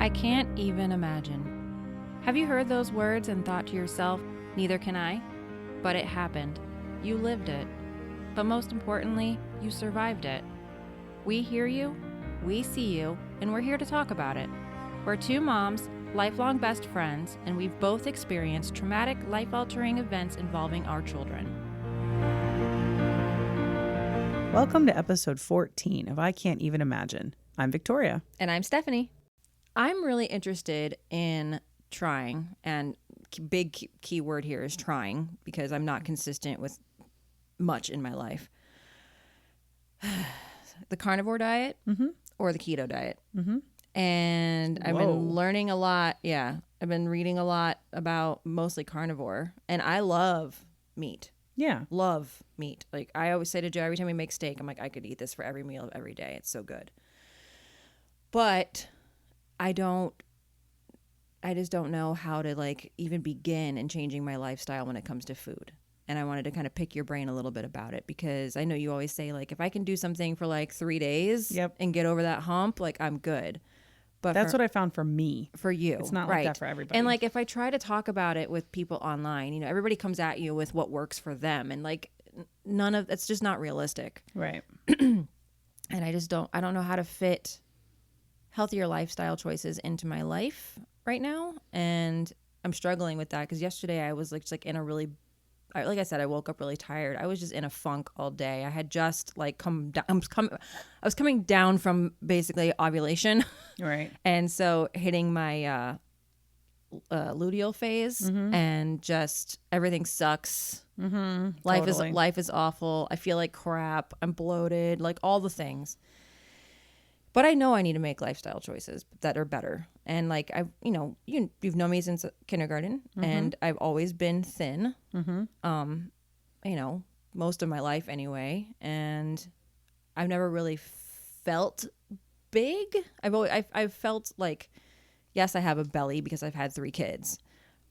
I can't even imagine. Have you heard those words and thought to yourself, neither can I? But it happened. You lived it. But most importantly, you survived it. We hear you, we see you, and we're here to talk about it. We're two moms, lifelong best friends, and we've both experienced traumatic, life-altering events involving our children. Welcome to episode 14 of I Can't Even Imagine. I'm Victoria. And I'm Stephanie. I'm really interested in trying, and big key word here is trying, because I'm not consistent with much in my life. The carnivore diet or the keto diet. And I've been learning a lot. Yeah, I've been reading a lot about mostly carnivore, and I love meat. Yeah. Love meat. Like I always say to Joe, every time we make steak, I'm like, I could eat this for every meal of every day. It's so good. But I just don't know how to like even begin in changing my lifestyle when it comes to food. And I wanted to kind of pick your brain a little bit about it, because I know you always say like, if I can do something for like 3 days and get over that hump, like I'm good. But that's what I found for me. For you. It's not like that for everybody. And like if I try to talk about it with people online, you know, everybody comes at you with what works for them. And like it's just not realistic. Right. And I don't know how to fit healthier lifestyle choices into my life right now. And I'm struggling with that, because yesterday I was like in a really, like I said, I woke up really tired. I was just in a funk all day. I had just like I was coming down from basically ovulation. Right. And so hitting my luteal phase, and just everything sucks. Life is awful. I feel like crap. I'm bloated, like all the things. But I know I need to make lifestyle choices that are better. And like you've known me since kindergarten, and I've always been thin. Most of my life anyway, and I've never really felt big. I've felt like, yes, I have a belly because I've had 3 kids.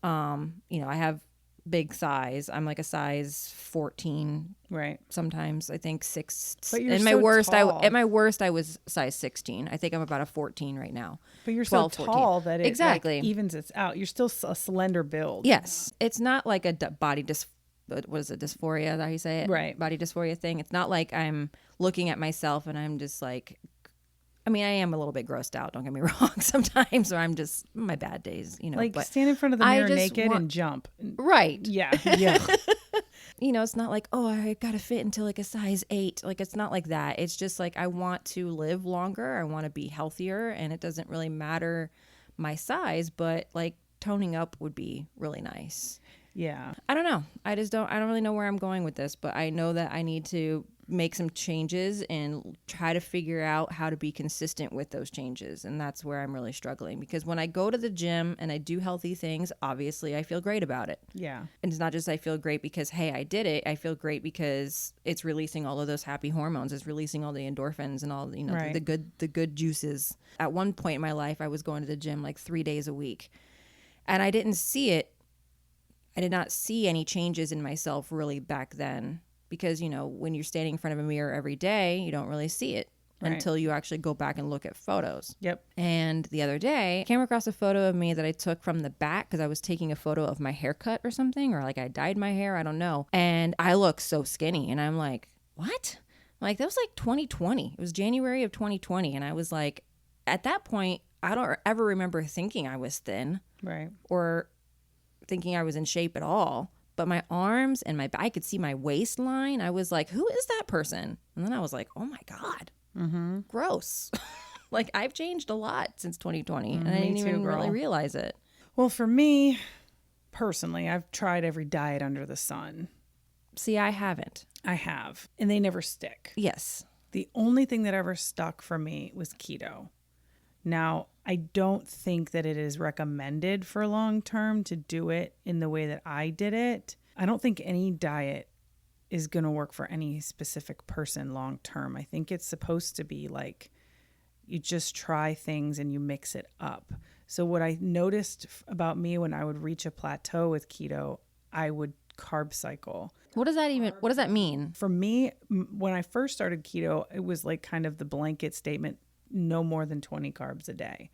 I have big thighs. I'm like a size 14. Right. Sometimes I think 6. But you're at so my worst, tall. At my worst, I was size 16. I think I'm about a 14 right now. But you're 12, so 14. tall that it exactly like, evens it out. You're still a slender build. Yes. It's not like a body what is it, dysphoria? Is that how you say it? Right. Body dysphoria thing. It's not like I'm looking at myself and I'm just like, I mean, I am a little bit grossed out. Don't get me wrong. Sometimes, or I'm just my bad days, Like but stand in front of the mirror naked and jump. Right. Yeah. Yeah. It's not like, oh, I got to fit into like a size 8. Like, it's not like that. It's just like, I want to live longer. I want to be healthier, and it doesn't really matter my size, but like toning up would be really nice. Yeah. I don't know. I don't really know where I'm going with this, but I know that I need to make some changes and try to figure out how to be consistent with those changes. And that's where I'm really struggling, because when I go to the gym and I do healthy things, obviously I feel great about it. Yeah. And it's not just I feel great because, hey, I did it. I feel great because it's releasing all of those happy hormones. It's releasing all the endorphins and all, right. the good juices. At one point in my life, I was going to the gym like 3 days a week, and I didn't see it. I did not see any changes in myself really back then, because, when you're standing in front of a mirror every day, you don't really see it until you actually go back and look at photos. Yep. And the other day, I came across a photo of me that I took from the back, because I was taking a photo of my haircut or something, or like I dyed my hair, I don't know. And I look so skinny, and I'm like, what? Like, that was like 2020. It was January of 2020. And I was like, at that point, I don't ever remember thinking I was thin. Right. Or thinking I was in shape at all. But my arms and I could see my waistline. I was like, who is that person? And then I was like, oh my God, gross. Like, I've changed a lot since 2020, and I didn't even really realize it. Well, for me personally, I've tried every diet under the sun. See, I haven't. I have, and they never stick. Yes. The only thing that ever stuck for me was keto. Now, I don't think that it is recommended for long term to do it in the way that I did it. I don't think any diet is going to work for any specific person long term. I think it's supposed to be like you just try things and you mix it up. So what I noticed about me when I would reach a plateau with keto, I would carb cycle. What does that mean? For me, when I first started keto, it was like kind of the blanket statement, no more than 20 carbs a day.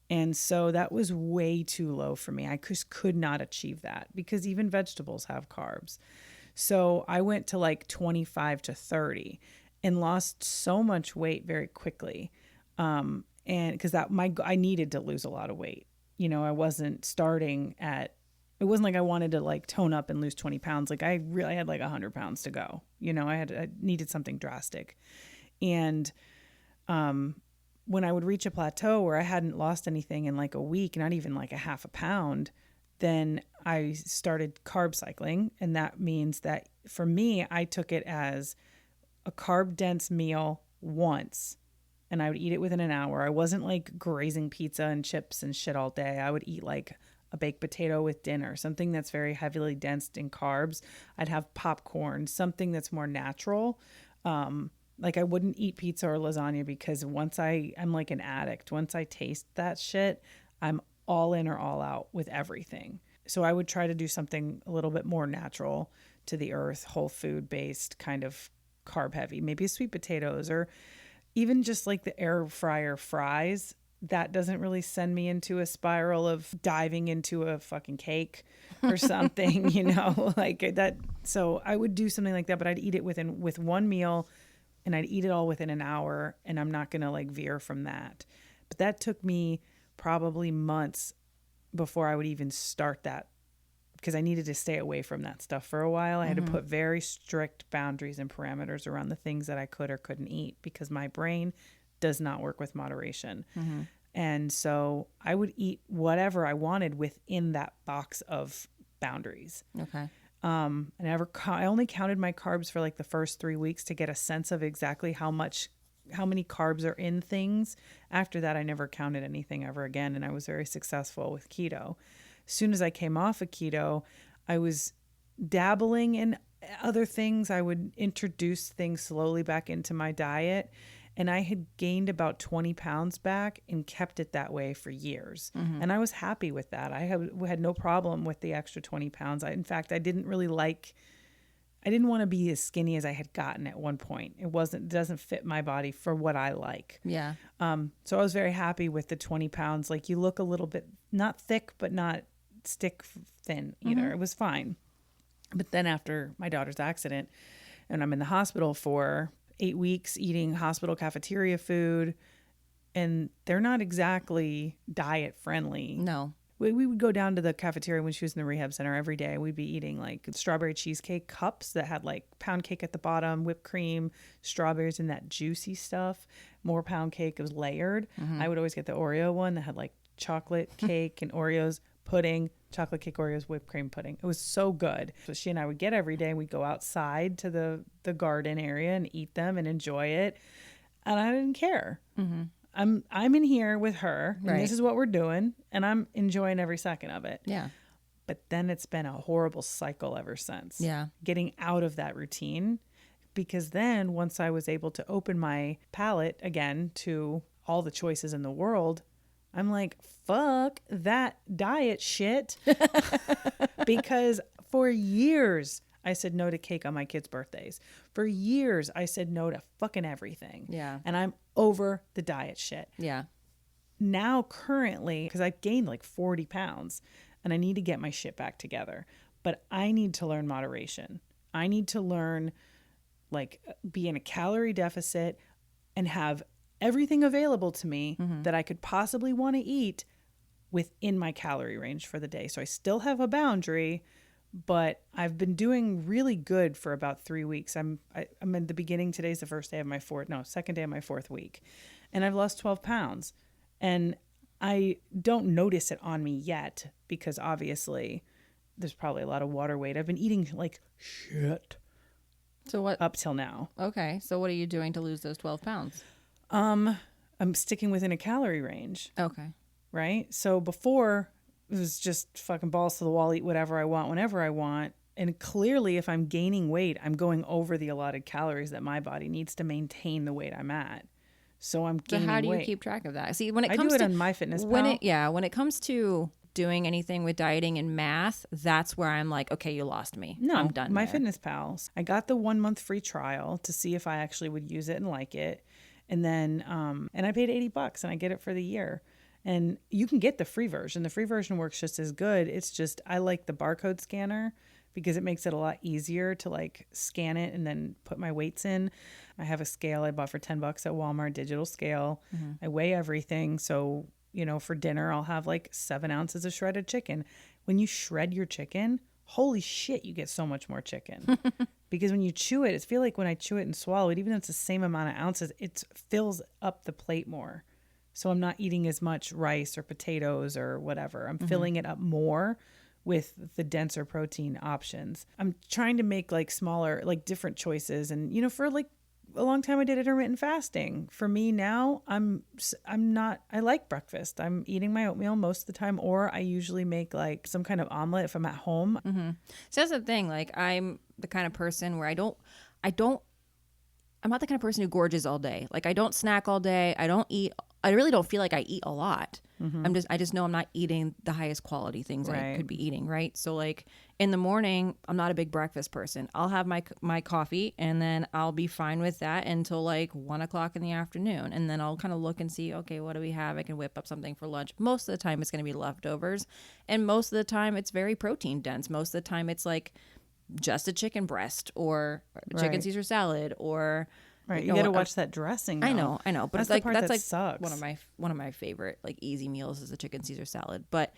And so that was way too low for me. I just could not achieve that because even vegetables have carbs. So I went to like 25 to 30 and lost so much weight very quickly. And because I needed to lose a lot of weight. You know, I wasn't starting at, it wasn't like I wanted to like tone up and lose 20 pounds. Like I really had like 100 pounds to go. You know, I needed something drastic. And when I would reach a plateau where I hadn't lost anything in like a week, not even like a half a pound, then I started carb cycling. And that means that for me, I took it as a carb dense meal once and I would eat it within an hour. I wasn't like grazing pizza and chips and shit all day. I would eat like a baked potato with dinner, something that's very heavily dense in carbs. I'd have popcorn, something that's more natural. Like I wouldn't eat pizza or lasagna because I'm like an addict. Once I taste that shit, I'm all in or all out with everything. So I would try to do something a little bit more natural to the earth, whole food based, kind of carb heavy, maybe sweet potatoes or even just like the air fryer fries. That doesn't really send me into a spiral of diving into a fucking cake or something, you know, like that. So I would do something like that, but I'd eat it with one meal and I'd eat it all within an hour and I'm not going to like veer from that. But that took me probably months before I would even start that because I needed to stay away from that stuff for a while. I had to put very strict boundaries and parameters around the things that I could or couldn't eat because my brain does not work with moderation. And so I would eat whatever I wanted within that box of boundaries. Okay. I only counted my carbs for like the first 3 weeks to get a sense of exactly how many carbs are in things. After that, I never counted anything ever again. And I was very successful with keto. As soon as I came off of keto, I was dabbling in other things. I would introduce things slowly back into my diet. And I had gained about 20 pounds back and kept it that way for years. And I was happy with that. I had no problem with the extra 20 pounds. In fact, I didn't want to be as skinny as I had gotten at one point. It doesn't fit my body for what I like. Yeah. So I was very happy with the 20 pounds. Like you look a little bit, not thick, but not stick thin either. It was fine. But then after my daughter's accident and I'm in the hospital for 8 weeks eating hospital cafeteria food, and they're not exactly diet friendly. No. We would go down to the cafeteria when she was in the rehab center every day. We'd be eating like strawberry cheesecake cups that had like pound cake at the bottom, whipped cream, strawberries, and that juicy stuff. More pound cake. It was layered. I would always get the Oreo one that had like chocolate cake and Oreos, pudding, chocolate cake, Oreos, whipped cream pudding. It was so good. So she and I would get every day and we'd go outside to the garden area and eat them and enjoy it. And I didn't care. I'm in here with her and this is what we're doing and I'm enjoying every second of it. Yeah. But then it's been a horrible cycle ever since. Yeah. Getting out of that routine, because then once I was able to open my palate again to all the choices in the world, I'm like, fuck that diet shit. Because for years I said no to cake on my kids' birthdays. For years I said no to fucking everything. Yeah. And I'm over the diet shit. Yeah. Now currently, because I've gained like 40 pounds and I need to get my shit back together, but I need to learn moderation. I need to learn like be in a calorie deficit and have everything available to me that I could possibly want to eat within my calorie range for the day. So I still have a boundary, but I've been doing really good for about 3 weeks. I'm in the beginning. Today's the second day of my fourth week. And I've lost 12 pounds. And I don't notice it on me yet because obviously there's probably a lot of water weight. I've been eating like shit. So what? Up till now. Okay. So what are you doing to lose those 12 pounds? I'm sticking within a calorie range. Okay. Right? So before it was just fucking balls to the wall, eat whatever I want, whenever I want. And clearly if I'm gaining weight, I'm going over the allotted calories that my body needs to maintain the weight I'm at. So I'm gaining weight. So how do you keep track of that? See, when it I comes do it to on MyFitnessPal. when it comes to doing anything with dieting and math, that's where I'm like, okay, you lost me. No, I'm done. MyFitnessPal. I got the 1 month free trial to see if I actually would use it and like it. And then, and I paid $80 and I get it for the year. And you can get the free version. The free version works just as good. It's just, I like the barcode scanner because it makes it a lot easier to like scan it and then put my weights in. I have a scale I bought for $10 at Walmart, digital scale. I weigh everything. So, you know, for dinner, I'll have like 7 ounces of shredded chicken. When you shred your chicken, holy shit, you get so much more chicken. Because when you chew it, I feel like when I chew it and swallow it, even though it's the same amount of ounces, it fills up the plate more. So I'm not eating as much rice or potatoes or whatever. I'm filling it up more with the denser protein options. I'm trying to make like smaller, like different choices. And, you know, for like a long time I did intermittent fasting. For me now, I'm not, I like breakfast. I'm eating my oatmeal most of the time, or I usually make like some kind of omelet if I'm at home. So that's the thing. Like, I'm the kind of person where I'm not the kind of person who gorges all day. Like, I don't snack all day. I really don't feel like I eat a lot. I just know I'm not eating the highest quality things I could be eating, right? So like in the morning, I'm not a big breakfast person. I'll have my coffee and then I'll be fine with that until like 1 o'clock in the afternoon. And then I'll kind of look and see, okay, what do we have? I can whip up something for lunch. Most of the time it's going to be leftovers. And most of the time it's very protein dense. Most of the time it's like just a chicken breast or chicken Caesar salad or... Right, you got to watch that dressing. Though. I know, but that's it's like the part that's that like sucks. one of my favorite like easy meals is the chicken Caesar salad. But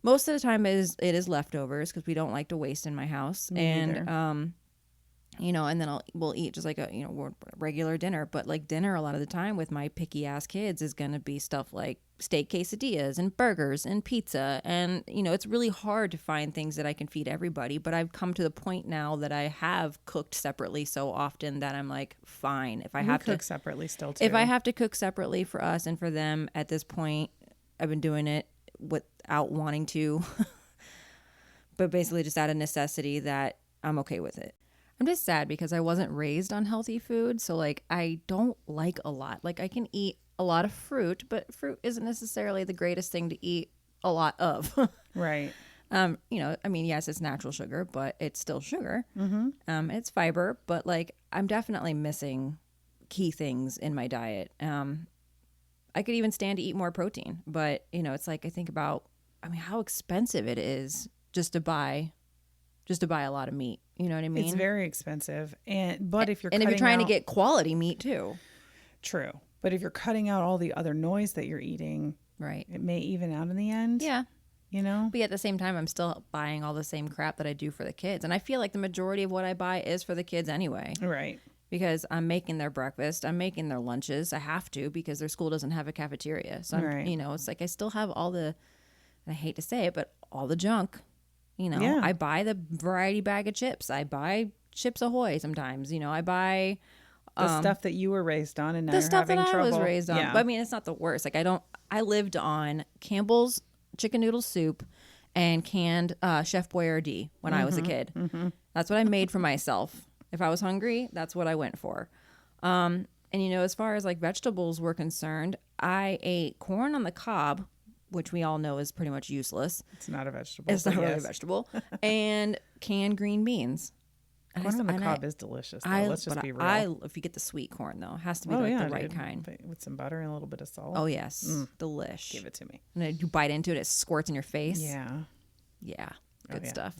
most of the time it is leftovers because we don't like to waste in my house. Me either. And you know, and then we'll eat just like a regular dinner. But like dinner a lot of the time with my picky ass kids is gonna be stuff like steak quesadillas and burgers and pizza. And you know, it's really hard to find things that I can feed everybody. But I've come to the point now that I have cooked separately so often that I'm like, fine, if I have to cook separately still too. If I have to cook separately for us and for them at this point, I've been doing it without wanting to, but basically just out of necessity that I'm okay with it. I'm just sad because I wasn't raised on healthy food. So like I don't like a lot. Like I can eat a lot of fruit, but fruit isn't necessarily the greatest thing to eat a lot of. Right. You know, I mean, yes, it's natural sugar, but it's still sugar. It's fiber, but like I'm definitely missing key things in my diet. I could even stand to eat more protein, but you know, it's like I think about, I mean, how expensive it is just to buy a lot of meat. You know what I mean? It's very expensive, if you're trying to get quality meat too. True, but if you're cutting out all the other noise that you're eating, right, it may even out in the end. Yeah, you know. But at the same time, I'm still buying all the same crap that I do for the kids, and I feel like the majority of what I buy is for the kids anyway. Right. Because I'm making their breakfast, I'm making their lunches. I have to because their school doesn't have a cafeteria. So you know, it's like I still have all the, and I hate to say it, but all the junk. You know, I buy the variety bag of chips. I buy Chips Ahoy sometimes. You know, I buy the stuff that you were raised on, and now the you're stuff having that trouble. I was raised on. Yeah. But I mean, it's not the worst. Like I lived on Campbell's chicken noodle soup and canned Chef Boyardee when I was a kid. That's what I made for myself. If I was hungry, that's what I went for. And you know, as far as like vegetables were concerned, I ate corn on the cob, which we all know is pretty much useless. It's not a vegetable. It's not really a vegetable. And canned green beans. Corn on the cob is delicious, though. Let's just be real. If you get the sweet corn, though, it has to be the right kind. With some butter and a little bit of salt. Oh, yes. Delish. Give it to me. And then you bite into it, it squirts in your face. Yeah. Yeah. Good stuff.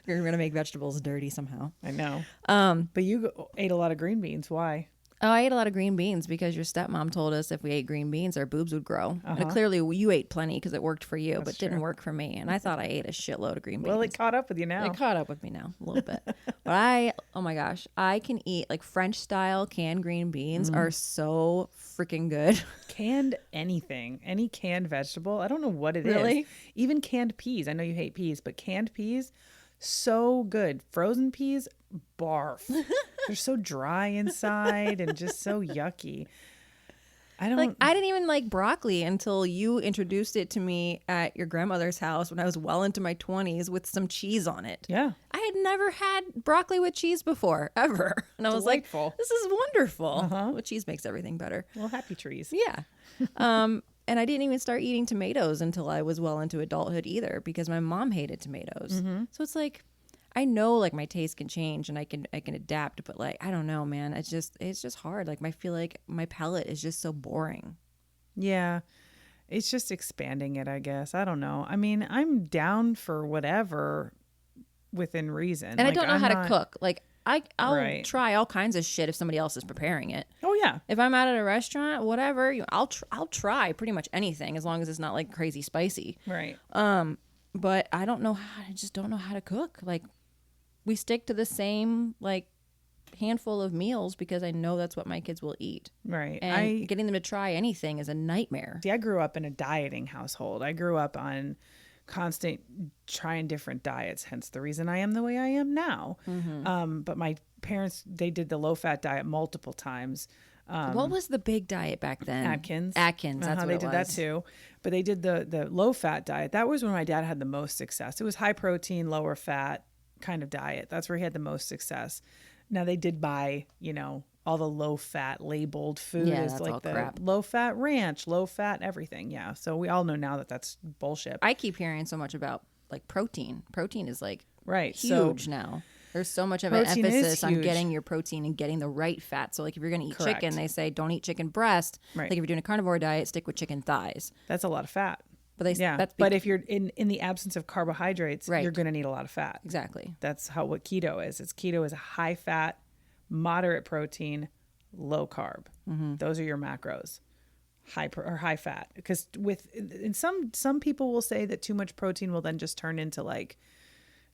You're going to make vegetables dirty somehow. I know. But you ate a lot of green beans. Why? Oh, I ate a lot of green beans because your stepmom told us if we ate green beans, our boobs would grow. And clearly you ate plenty because it worked for you, but didn't work for me. And I thought I ate a shitload of green beans. Well, it caught up with you now. It caught up with me now a little bit. But oh my gosh, I can eat like French style canned green beans are so freaking good. Canned anything, any canned vegetable. I don't know what it is. Really? Even canned peas. I know you hate peas, but canned peas, so good. Frozen peas, barf. They're so dry inside and just so yucky. I didn't even like broccoli until you introduced it to me at your grandmother's house when I was well into my 20s with some cheese on it. Yeah. I had never had broccoli with cheese before, ever. And I was like, this is wonderful. Well, cheese makes everything better. Well, happy trees. Yeah. And I didn't even start eating tomatoes until I was well into adulthood either because my mom hated tomatoes. So it's like, I know like my taste can change and I can adapt, but like I don't know, man. It's just hard. Like I feel like my palate is just so boring. Yeah. It's just expanding it, I guess. I don't know. I mean, I'm down for whatever within reason. And like, I don't know I'm how not, to cook. Like I'll Right. try all kinds of shit if somebody else is preparing it. Oh yeah. If I'm out at a restaurant, whatever, I'll try pretty much anything as long as it's not like crazy spicy. Right. But I don't know I just don't know how to cook. Like we stick to the same like handful of meals because I know that's what my kids will eat. Right. And getting them to try anything is a nightmare. See, I grew up in a dieting household. I grew up on constant trying different diets, hence the reason I am the way I am now. But my parents, they did the low-fat diet multiple times. What was the big diet back then? Atkins. That's what they it did was. that too. But they did the low-fat diet. That was when my dad had the most success. It was high protein, lower fat kind of diet. That's where he had the most success. Now they did buy, all the low fat labeled food Yeah, is that's like all the crap. low fat ranch, low fat everything. Yeah. So we all know now that that's bullshit. I keep hearing so much about like protein. Protein is like Right. huge now. There's so much of an Protein is emphasis on huge. getting your protein and getting the right fat. So like if you're going to eat Correct. chicken, they say don't eat chicken breast. Right. Like if you're doing a carnivore diet, stick with chicken thighs. That's a lot of fat. But they Yeah. that's But if you're in the absence of carbohydrates, Right. you're going to need a lot of fat. exactly. That's what keto is. Keto is a high fat, moderate protein, low carb. Those are your macros. High fat, because some people will say that too much protein will then just turn into like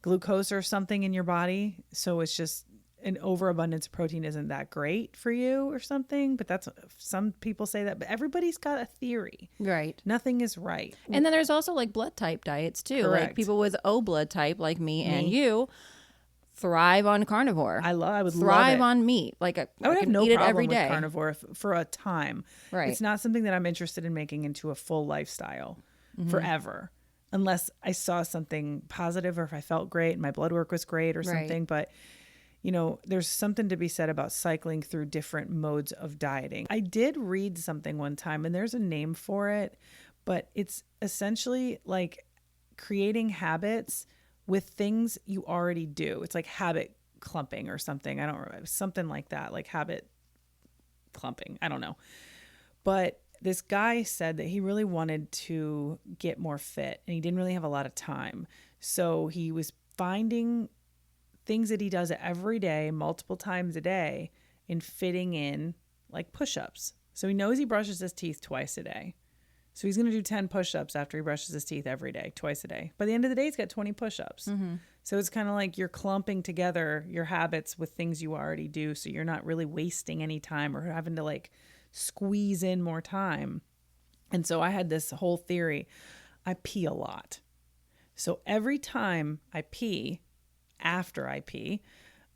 glucose or something in your body. So it's just an overabundance of protein isn't that great for you or something. But that's some people say that. But everybody's got a theory. Right. Nothing is right. And then there's also like blood type diets too. Like Correct. people with O blood type like me and you thrive on carnivore. I would thrive love it. on meat. Like I I would have can no eat it problem every with day. carnivore for a time. Right. It's not something that I'm interested in making into a full lifestyle forever, unless I saw something positive or if I felt great and my blood work was great or Right. something. But there's something to be said about cycling through different modes of dieting. I did read something one time, and there's a name for it, but it's essentially like creating habits with things you already do. It's like habit clumping or something. I don't remember. Something like that, like habit clumping. I don't know. But this guy said that he really wanted to get more fit and he didn't really have a lot of time. So he was finding things that he does every day, multiple times a day, and fitting in like push-ups. So he knows he brushes his teeth twice a day. So he's going to do 10 push-ups after he brushes his teeth every day, twice a day. By the end of the day, he's got 20 push-ups. So it's kind of like you're clumping together your habits with things you already do. So you're not really wasting any time or having to like squeeze in more time. And so I had this whole theory. I pee a lot. So every time I pee, after I pee,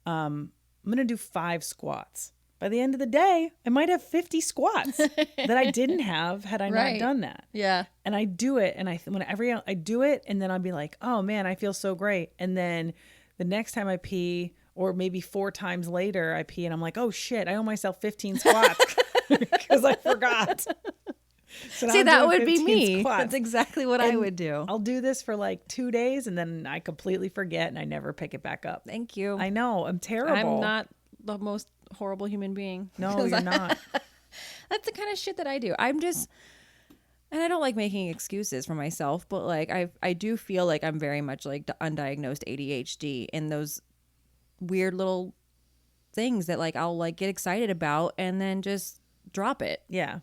I'm going to do 5 squats. By the end of the day, I might have 50 squats that I didn't have had I Right. not done that. Yeah. And I do it, and whenever I do it, and then I'll be like, oh man, I feel so great. And then the next time I pee, or maybe 4 times later I pee, and I'm like, oh shit, I owe myself 15 squats because I forgot. So now See, I'm that doing would be 15 me. squats. That's exactly what I And would do. I'll do this for like 2 days, and then I completely forget, and I never pick it back up. Thank you. I know, I'm terrible. I'm not the most horrible human being. No, you're not. That's the kind of shit that I do. I'm just, and I don't like making excuses for myself, but like I do feel like I'm very much like undiagnosed ADHD in those weird little things that like I'll like get excited about and then just drop it. Yeah.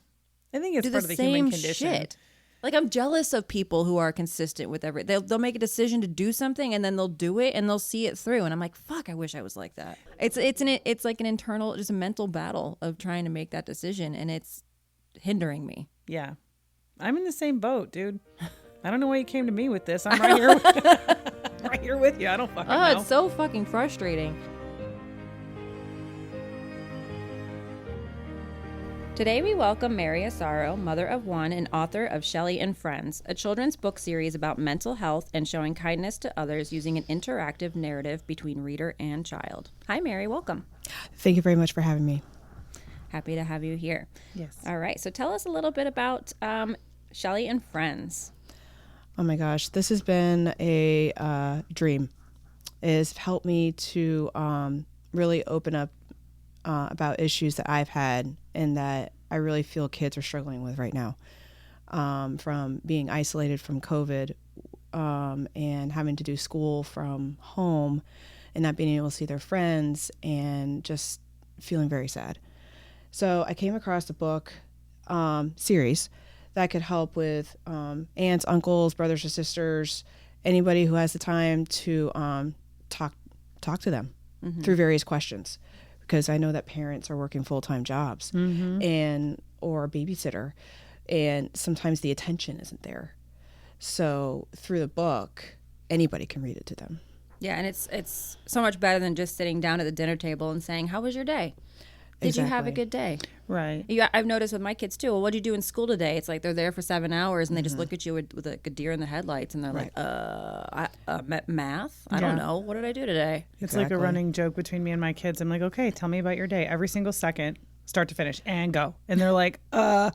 I think it's Do part the of the human same condition. shit. Like I'm jealous of people who are consistent with they'll make a decision to do something and then they'll do it and they'll see it through and I'm like, fuck, I wish I was like that. It's like an internal, just a mental battle of trying to make that decision and it's hindering me. Yeah. I'm in the same boat, dude. I don't know why you came to me with this. I'm right here right here with you. I don't fucking know. It's so fucking frustrating. Today we welcome Mary Asaro, mother of one and author of Shelly and Friends, a children's book series about mental health and showing kindness to others using an interactive narrative between reader and child. Hi, Mary. Welcome. Thank you very much for having me. Happy to have you here. Yes. All right. So tell us a little bit about Shelly and Friends. Oh my gosh, this has been a dream. is helped me to really open up about issues that I've had and that I really feel kids are struggling with right now. From being isolated from COVID and having to do school from home and not being able to see their friends and just feeling very sad. So I came across a book series that could help with aunts, uncles, brothers or sisters, anybody who has the time to talk to them through various questions. Because I know that parents are working full-time jobs and or a babysitter, and sometimes the attention isn't there. So through the book, anybody can read it to them. Yeah, and it's so much better than just sitting down at the dinner table and saying, "How was your day? Did you have a good day?" Right. I've noticed with my kids too. Well, what did you do in school today? It's like they're there for 7 hours and they just look at you with like a deer in the headlights, and they're like, math? I don't know. What did I do today?" It's like a running joke between me and my kids. I'm like, okay, tell me about your day every single second, start to finish, and go. And they're like, I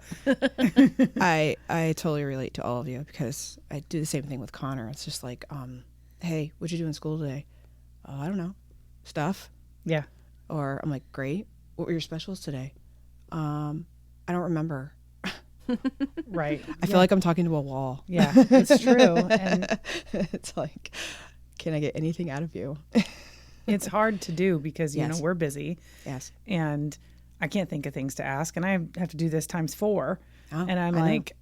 totally relate to all of you because I do the same thing with Connor. It's just like, hey, what'd you do in school today? I don't know. Stuff. Yeah. Or I'm like, great. What were your specials today? I don't remember. Right. I feel like I'm talking to a wall. Yeah, it's true. And it's like, can I get anything out of you? it's hard to do because, you know, Yes. we're busy. Yes. And I can't think of things to ask. And I have to do this times 4. Oh, and I'm I know. like,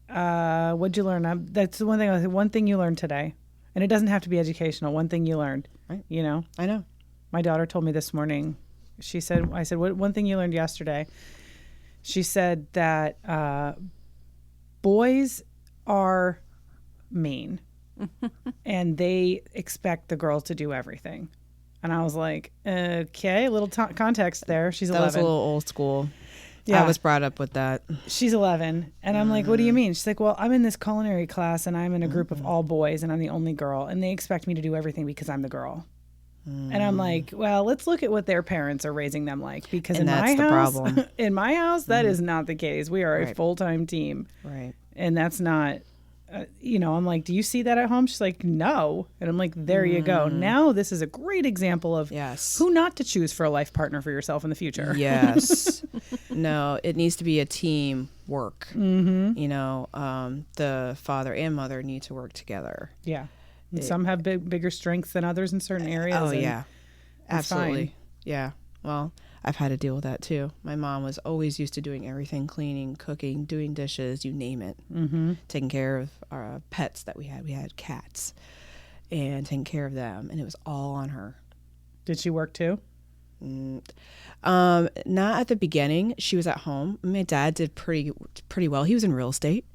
what'd you learn? That's the one thing. One thing you learned today. And it doesn't have to be educational. One thing you learned. Right. You know? I know. My daughter told me this morning. I said, what one thing you learned yesterday? She said that boys are mean and they expect the girls to do everything. And I was like, okay, a little context there. She's 11. That was a little old school. Yeah. I was brought up with that. She's 11. And I'm like, what do you mean? She's like, well, I'm in this culinary class and I'm in a group of all boys and I'm the only girl. And they expect me to do everything because I'm the girl. And I'm like, well, let's look at what their parents are raising them like, because And in that's my the house, problem. in my house, that is not the case. We are a Right. full-time team, Right. and that's not, I'm like, do you see that at home? She's like, no. And I'm like, there you go. Now this is a great example of Yes. who not to choose for a life partner for yourself in the future. Yes. No, it needs to be a team work. You know, the father and mother need to work together. Yeah. And some have bigger strengths than others in certain areas. Oh, and yeah. that's Absolutely. fine. Yeah. Well, I've had to deal with that too. My mom was always used to doing everything, cleaning, cooking, doing dishes, you name it. Taking care of our pets that we had. We had cats and taking care of them. And it was all on her. Did she work too? Not at the beginning. She was at home. My dad did pretty well. He was in real estate.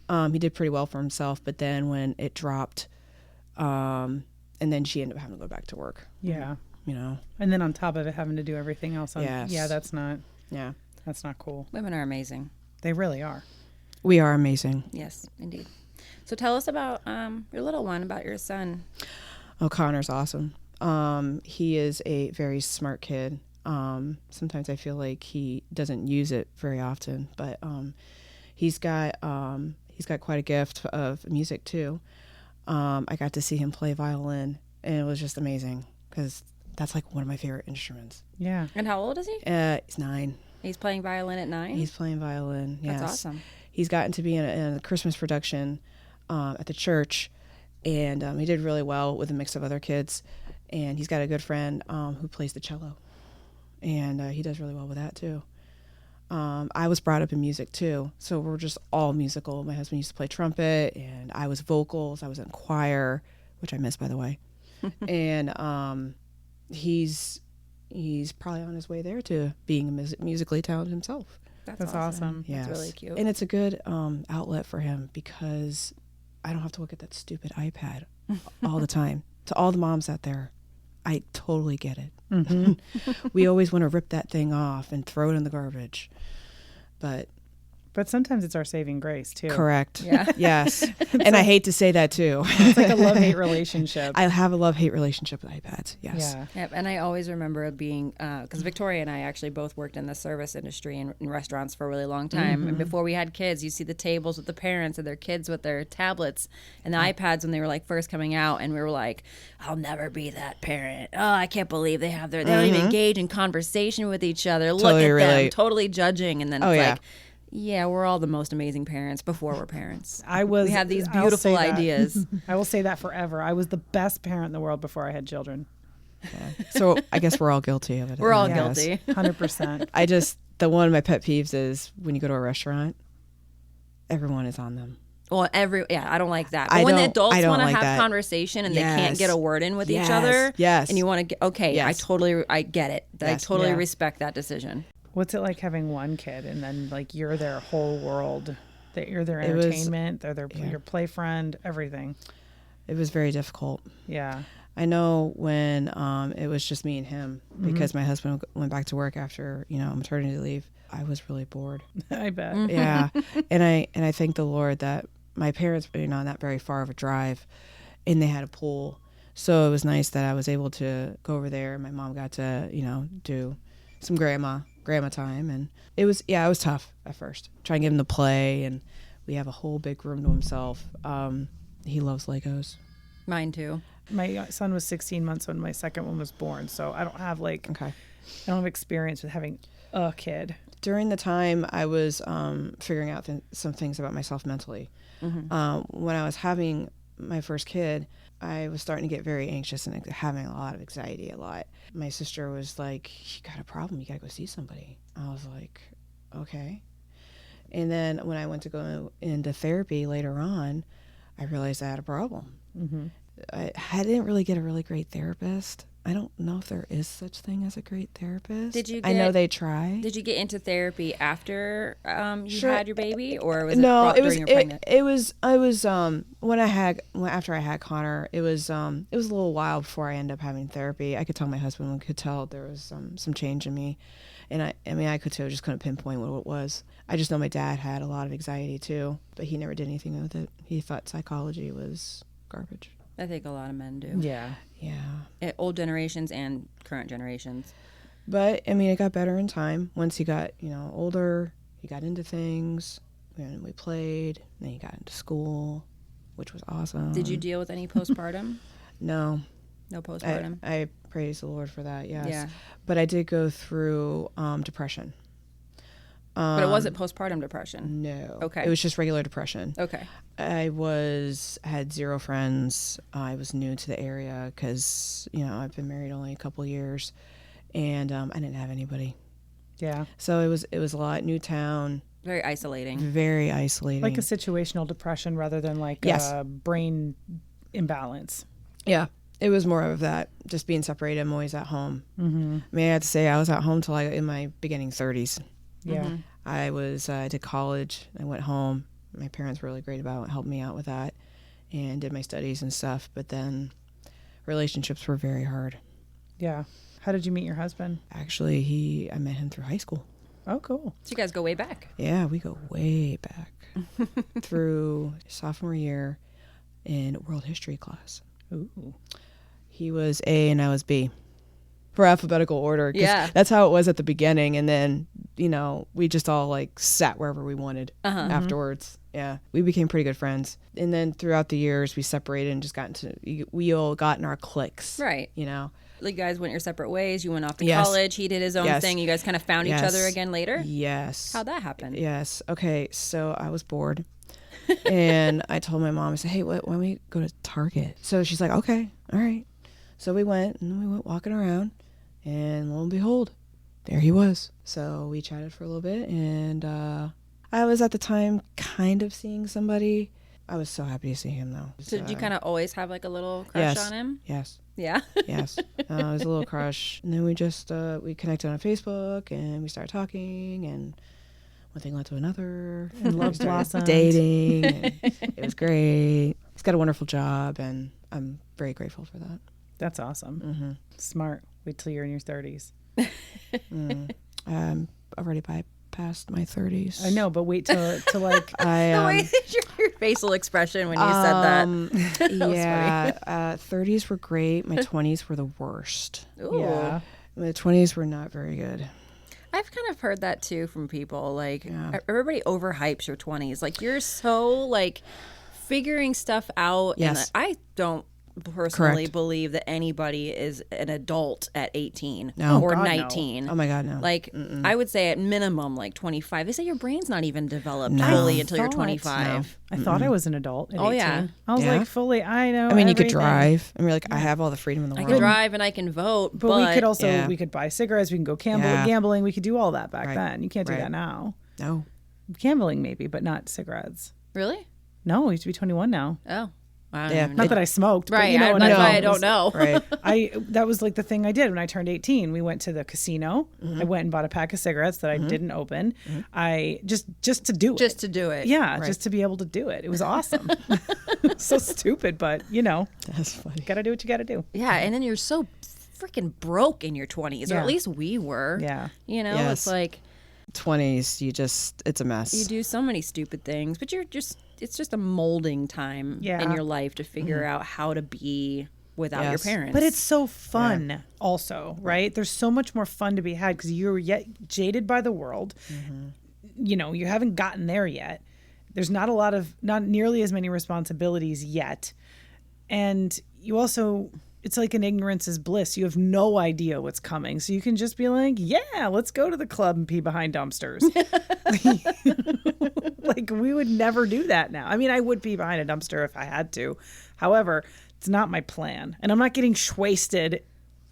He did pretty well for himself. But then when it dropped, and then she ended up having to go back to work. Yeah. You know. And then on top of it, having to do everything else. Yes. Yeah, that's not cool. Women are amazing. They really are. We are amazing. Yes, indeed. So tell us about your little one, about your son. Oh, Connor's awesome. He is a very smart kid. Sometimes I feel like he doesn't use it very often, but he's got quite a gift of music too. I got to see him play violin, and it was just amazing because that's like one of my favorite instruments. Yeah. And how old is he? He's 9. He's playing violin at 9? He's playing violin. Yes. That's awesome. He's gotten to be in a Christmas production at the church, and he did really well with a mix of other kids. And he's got a good friend who plays the cello, and he does really well with that too. I was brought up in music too, so we're just all musical. My husband used to play trumpet, and I was vocals. I was in choir, which I miss, by the way. And he's probably on his way there to being musically talented himself. That's awesome. Yes. That's really cute. And it's a good outlet for him because I don't have to look at that stupid iPad all the time. To all the moms out there, I totally get it. We always want to rip that thing off and throw it in the garbage. But But sometimes it's our saving grace too. Correct. Yeah. Yes. And I hate to say that too. It's like a love-hate relationship. I have a love-hate relationship with iPads. Yes. Yeah. Yep, and I always remember being, because Victoria and I actually both worked in the service industry and in restaurants for a really long time. And before we had kids, you see the tables with the parents and their kids with their tablets and the iPads when they were like first coming out, and we were like, I'll never be that parent. Oh, I can't believe they don't even engage in conversation with each other. Look Totally at them, relate. totally judging, and then Oh, it's yeah. like, yeah, we're all the most amazing parents before we're parents. We have these I'll beautiful say that. ideas. I will say that forever. I was the best parent in the world before I had children. So I guess we're all guilty of it. We're all Yes. guilty. 100%. The one of my pet peeves is when you go to a restaurant, everyone is on them. Well, I don't like that. But when the adults want to have conversation and they can't Yes. get a word in with each Yes. other, Yes. and you want to, Yes. I get it. I Yes. totally Yeah. respect that decision. What's it like having one kid and then like you're their whole world? That you're their It was- entertainment, they're your play friend, everything. It was very difficult. Yeah. I know when it was just me and him, because my husband went back to work after, maternity leave, I was really bored. I bet. Yeah. And I thank the Lord that my parents, not very far of a drive, and they had a pool. So it was nice that I was able to go over there. My mom got to, do some grandma time. And it was tough at first, trying to get him to play. And we have a whole big room to himself. He loves Legos. Mine too. My son was 16 months when my second one was born, so I don't have Okay. I don't have experience with having a kid. During the time I was figuring out some things about myself mentally. When I was having my first kid, I was starting to get very anxious and having a lot of anxiety a lot. My sister was like, you got a problem, you got to go see somebody. I was like, okay. And then when I went to go into therapy later on, I realized I had a problem. I didn't really get a really great therapist. I don't know if there is such thing as a great therapist. I know they try. Did you get into therapy after you Sure. had your baby, or was No, it during your pregnant? it was I was after I had Connor, it was a little while before I ended up having therapy. I could tell my husband could tell there was some change in me, and I could too, just couldn't pinpoint what it was. I just know my dad had a lot of anxiety too, but he never did anything with it. He thought psychology was garbage. I think a lot of men do. Yeah. Yeah. Old generations and current generations. But it got better in time. Once he got, older, he got into things, and we played, and then he got into school, which was awesome. Did you deal with any postpartum? No. No postpartum. I praise the Lord for that, yes. Yeah. But I did go through depression. But it wasn't postpartum depression. No. Okay. It was just regular depression. Okay. I had zero friends. I was new to the area because, I've been married only a couple years, and I didn't have anybody. Yeah. So it was a lot, new town, Very isolating. very isolating. Like a situational depression rather than like Yes. a brain imbalance. Yeah, it was more of that, just being separated. I'm always at home. I have to say I was at home till in my beginning 30s. Yeah. I did college. I went home. My parents were really great about helping me out with that, and did my studies and stuff. But then relationships were very hard. Yeah. How did you meet your husband? Actually, I met him through high school. Oh, cool. So you guys go way back. Yeah, we go way back through sophomore year in world history class. Ooh. He was A and I was B. For alphabetical order. 'Cause Yeah. that's how it was at the beginning. And then, we just all sat wherever we wanted afterwards. Yeah. We became pretty good friends. And then throughout the years, we separated and just we all got in our cliques. Right. You guys went your separate ways. You went off to Yes. college. He did his own Yes. thing. You guys kind of found each other again later. Yes. How'd that happen? Yes. Okay. So I was bored. And I told my mom, I said, hey, why don't we go to Target? So she's like, okay, all right. So we went walking around, and lo and behold, there he was. So we chatted for a little bit, and I was at the time kind of seeing somebody. I was so happy to see him though. So did you kind of always have a little crush on him? Yes. Yeah. Yes. It was a little crush. And then we just, we connected on Facebook, and we started talking, and one thing led to another. And love We started blossomed. dating. And it was great. He's got a wonderful job, and I'm very grateful for that. That's awesome. Smart. Wait till you're in your 30s. I'm already past my 30s. I know, but wait till like I The way that your facial expression when you said that. yeah, 30s were great. My 20s were the worst. Ooh. yeah. My 20s were not very good. I've kind of heard that too from people. Like Yeah. everybody overhypes your 20s. Like you're so like figuring stuff out. Yes. And I don't personally Correct. believe that anybody is an adult at 18 No. or God, no. 19. Oh my God, no. Like I would say at minimum like 25. They say your brain's not even developed No. fully until you're Thought- 25. I thought I was an adult at Oh, 18. yeah. I was Yeah. like fully, I know. I mean, you could everything. drive. I mean, like, I have all the freedom in the I world. can drive and I can vote, But we could also, Yeah. we could buy cigarettes. We can go Yeah. gambling. We could do all that back Right. then. You can't do Right. that now. No. Gambling maybe, but not cigarettes. Really? No, you have to be 21 now. Oh. I don't Yeah. even Not know. that I smoked, but Right. you know what That's I why mean. I don't know. Right. That was like the thing I did when I turned 18. We went to the casino. I went and bought a pack of cigarettes that I didn't open. I just to do it. Just to do it. yeah, Right. just to be able to do it. It was awesome. So stupid, but That's funny. got to do what you got to do. Yeah, and then you're so freaking broke in your 20s, or Yeah. at least we were. Yeah. You know, Yes. it's like 20s, it's a mess. you do so many stupid things, but it's just a molding time Yeah. in your life to figure out how to be without your Yes. parents. But it's so fun also, right? There's so much more fun to be had because you're yet jaded by the world. You haven't gotten there yet. There's not nearly as many responsibilities yet. And you also, it's like an ignorance is bliss. You have no idea what's coming. So you can just be like, yeah, let's go to the club and pee behind dumpsters. Like we would never do that now. I mean, I would pee behind a dumpster if I had to. However, it's not my plan. And I'm not getting wasted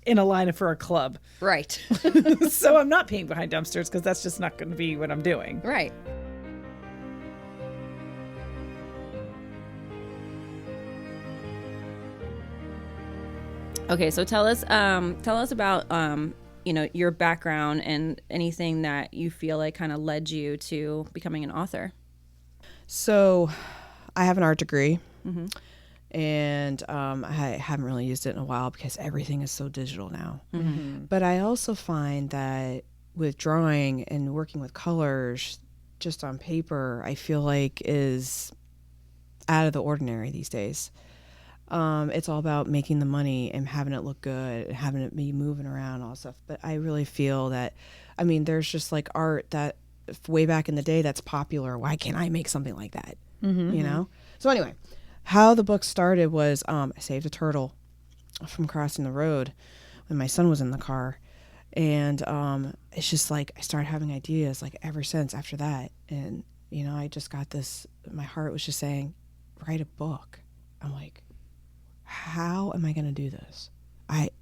in a line for a club. right. So I'm not peeing behind dumpsters because that's just not going to be what I'm doing. Right. Okay, so tell us about your background and anything that you feel like kind of led you to becoming an author. So, I have an art degree, and I haven't really used it in a while because everything is so digital now. But I also find that with drawing and working with colors just on paper, I feel like is out of the ordinary these days. It's all about making the money and having it look good and having it be moving around, all stuff. But I really feel that, I mean, there's just like art that way back in the day that's popular. Why can't I make something like that? You know? So anyway, how the book started was I saved a turtle from crossing the road when my son was in the car. And it's just like I started having ideas like ever since after that. And, I just got this, my heart was just saying, write a book. I'm like, how am I going to do this?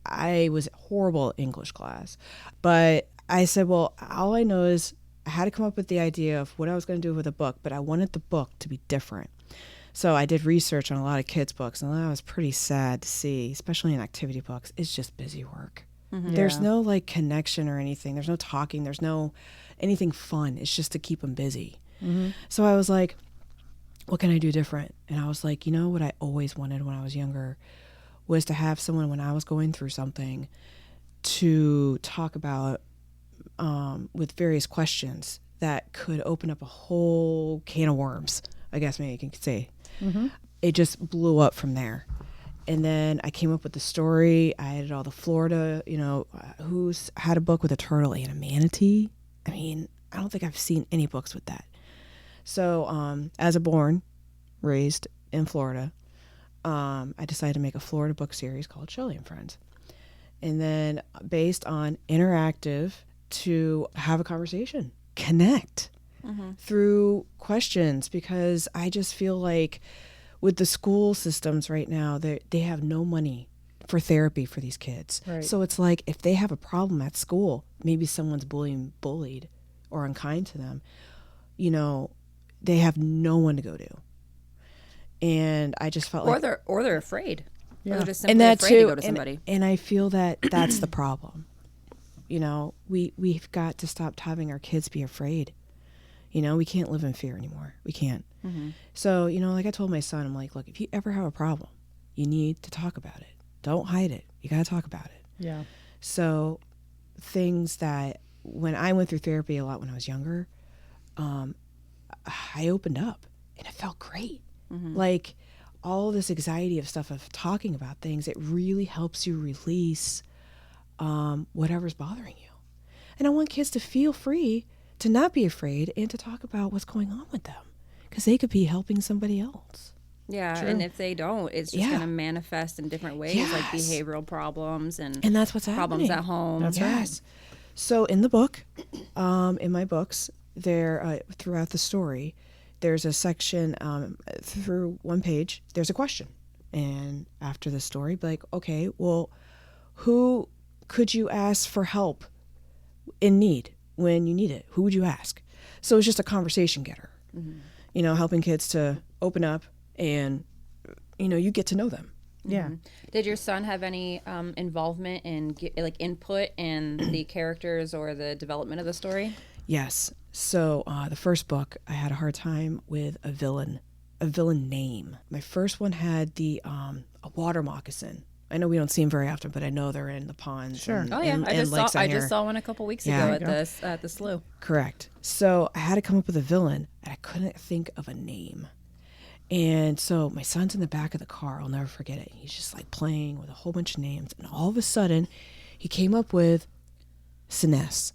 I was horrible at English class, but I said, well, all I know is I had to come up with the idea of what I was going to do with a book, but I wanted the book to be different. So I did research on a lot of kids' books, and that was pretty sad to see, especially in activity books. It's just busy work. There's no like connection or anything. There's no talking. There's no anything fun. It's just to keep them busy. So I was like, what can I do different? And I was like, what I always wanted when I was younger was to have someone when I was going through something to talk about with various questions that could open up a whole can of worms, I guess maybe you could say. It just blew up from there. And then I came up with the story. I added all the Florida, who's had a book with a turtle and a manatee. I mean, I don't think I've seen any books with that. So as a raised in Florida, I decided to make a Florida book series called Shelly and Friends. And then based on interactive to have a conversation, connect through questions, because I just feel like with the school systems right now, they have no money for therapy for these kids. Right. So it's like if they have a problem at school, maybe someone's bullied or unkind to them, they have no one to go to. And I just felt like... Or they're afraid. Yeah. Or they're just simply and that afraid too, to go to somebody. And I feel that that's the problem. We've got to stop having our kids be afraid. We can't live in fear anymore. We can't. So, like I told my son, I'm like, look, if you ever have a problem, you need to talk about it. Don't hide it. You got to talk about it. Yeah. So things that when I went through therapy a lot when I was younger, I opened up and it felt great. Like all this anxiety of stuff of talking about things, it really helps you release whatever's bothering you. And I want kids to feel free to not be afraid and to talk about what's going on with them, because they could be helping somebody else. Yeah, True. and if they don't, it's just going to manifest in different ways, like behavioral problems and that's what's problems happening at home. That's right. So in the book, in my books, there throughout the story, there's a section through one page. There's a question, and after the story, be like, okay, well, who could you ask for help in need when you need it? Who would you ask? So it's just a conversation getter, you know, helping kids to open up, and you know, you get to know them. Yeah. Did your son have any involvement in like input in the characters or the development of the story? Yes. So the first book, I had a hard time with a villain name. My first one had a water moccasin. I know we don't see them very often, but I know they're in the ponds. Sure. And, Oh yeah, and, I and just lakes saw out I here. just saw one a couple weeks Yeah. ago at the slough. Correct. So I had to come up with a villain, and I couldn't think of a name. And so my son's in the back of the car. I'll never forget it. He's just like playing with a whole bunch of names, and all of a sudden, he came up with Sinesse.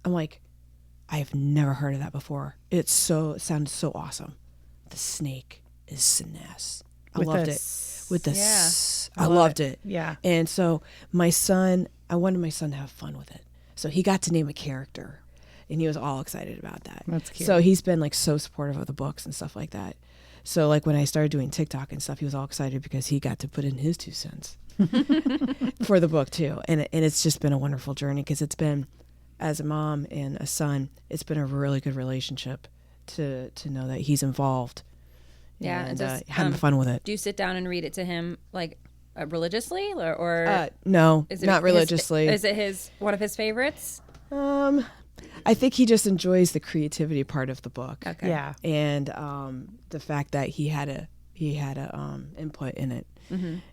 I'm like, I've never heard of that before. It sounded so awesome. The snake is Sinesse. I loved it. With the s. I loved it. Yeah. And so I wanted my son to have fun with it. So he got to name a character, and he was all excited about that. That's cute. So he's been like so supportive of the books and stuff like that. So like when I started doing TikTok and stuff, he was all excited because he got to put in his 2 cents for the book too. And it's just been a wonderful journey, because it's been, as a mom and a son, it's been a really good relationship to know that he's involved. Yeah, and just, having fun with it. Do you sit down and read it to him like religiously, or No, is it not religiously. Is it one of his favorites? I think he just enjoys the creativity part of the book. Okay. Yeah. And the fact that he had a input in it.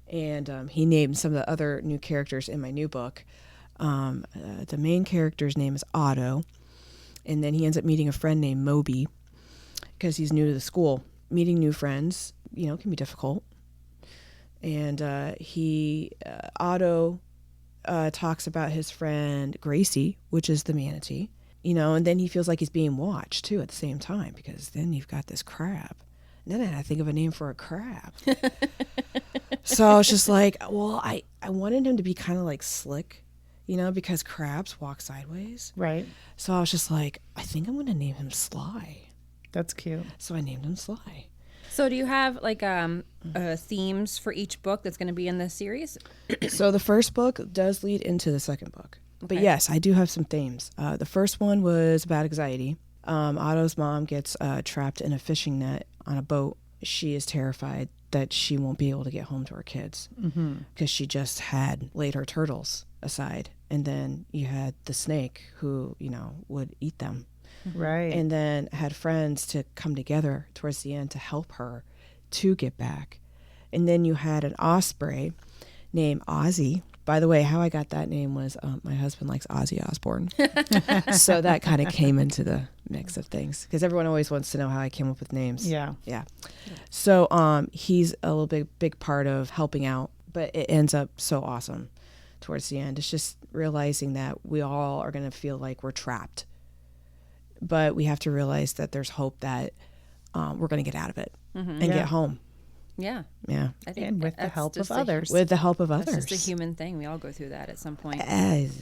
And he named some of the other new characters in my new book. The main character's name is Otto, and then he ends up meeting a friend named Moby, because he's new to the school. Meeting new friends, you know, can be difficult. And Otto talks about his friend Gracie, which is the manatee, you know, and then he feels like he's being watched too at the same time, because then you've got this crab. And then I had to think of a name for a crab. So I was just like, well, I wanted him to be kind of like slick, you know, because crabs walk sideways. Right. So I was just like, I think I'm going to name him Sly. That's cute. So I named him Sly. So do you have like themes for each book that's going to be in this series? So the first book does lead into the second book. But Okay. yes, I do have some themes. The first one was about anxiety. Otto's mom gets trapped in a fishing net on a boat. She is terrified that she won't be able to get home to her kids, because she just had laid her turtles aside. And then you had the snake who, you know, would eat them. Right. And then had friends to come together towards the end to help her to get back. And then you had an osprey named Ozzy. By the way, how I got that name was my husband likes Ozzy Osbourne. So that kind of came into the mix of things, because everyone always wants to know how I came up with names. Yeah. Yeah. So he's a little big part of helping out, but it ends up so awesome towards the end. It's just realizing that we all are going to feel like we're trapped, but we have to realize that there's hope that we're going to get out of it and Yeah. get home. Yeah, Yeah. I think And with the that's help of just others. With the help of others. That's just a human thing. We all go through that at some point.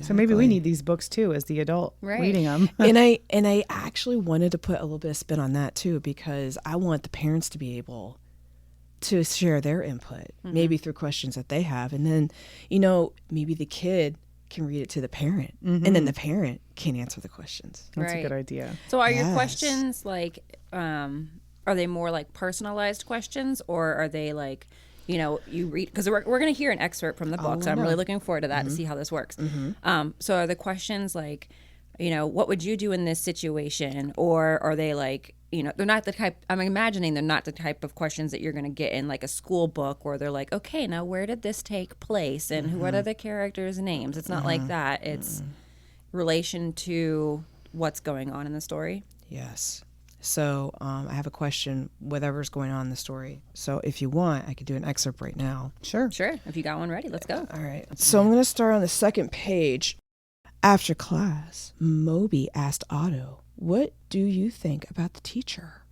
So maybe we need these books too as the adult Right. reading them. and I actually wanted to put a little bit of spin on that too, because I want the parents to be able to share their input, maybe through questions that they have, and then, you know, maybe the kid can read it to the parent, and then the parent can answer the questions. That's Right. a good idea. So are your Yes. questions like, are they more like personalized questions, or are they like, you know, you read, because we're going to hear an excerpt from the book, so I'm really looking forward to that to see how this works. So are the questions like, you know, what would you do in this situation? Or are they like, you know, they're not the type, I'm imagining they're not the type of questions that you're going to get in like a school book where they're like, okay, now where did this take place? And what are the characters' names? It's not like that. It's relation to what's going on in the story? Yes. So I have a question, whatever's going on in the story. So if you want, I could do an excerpt right now. Sure. Sure. If you got one ready, let's go. All right. So I'm going to start on the second page. After class, Moby asked Otto, "What do you think about the teacher?"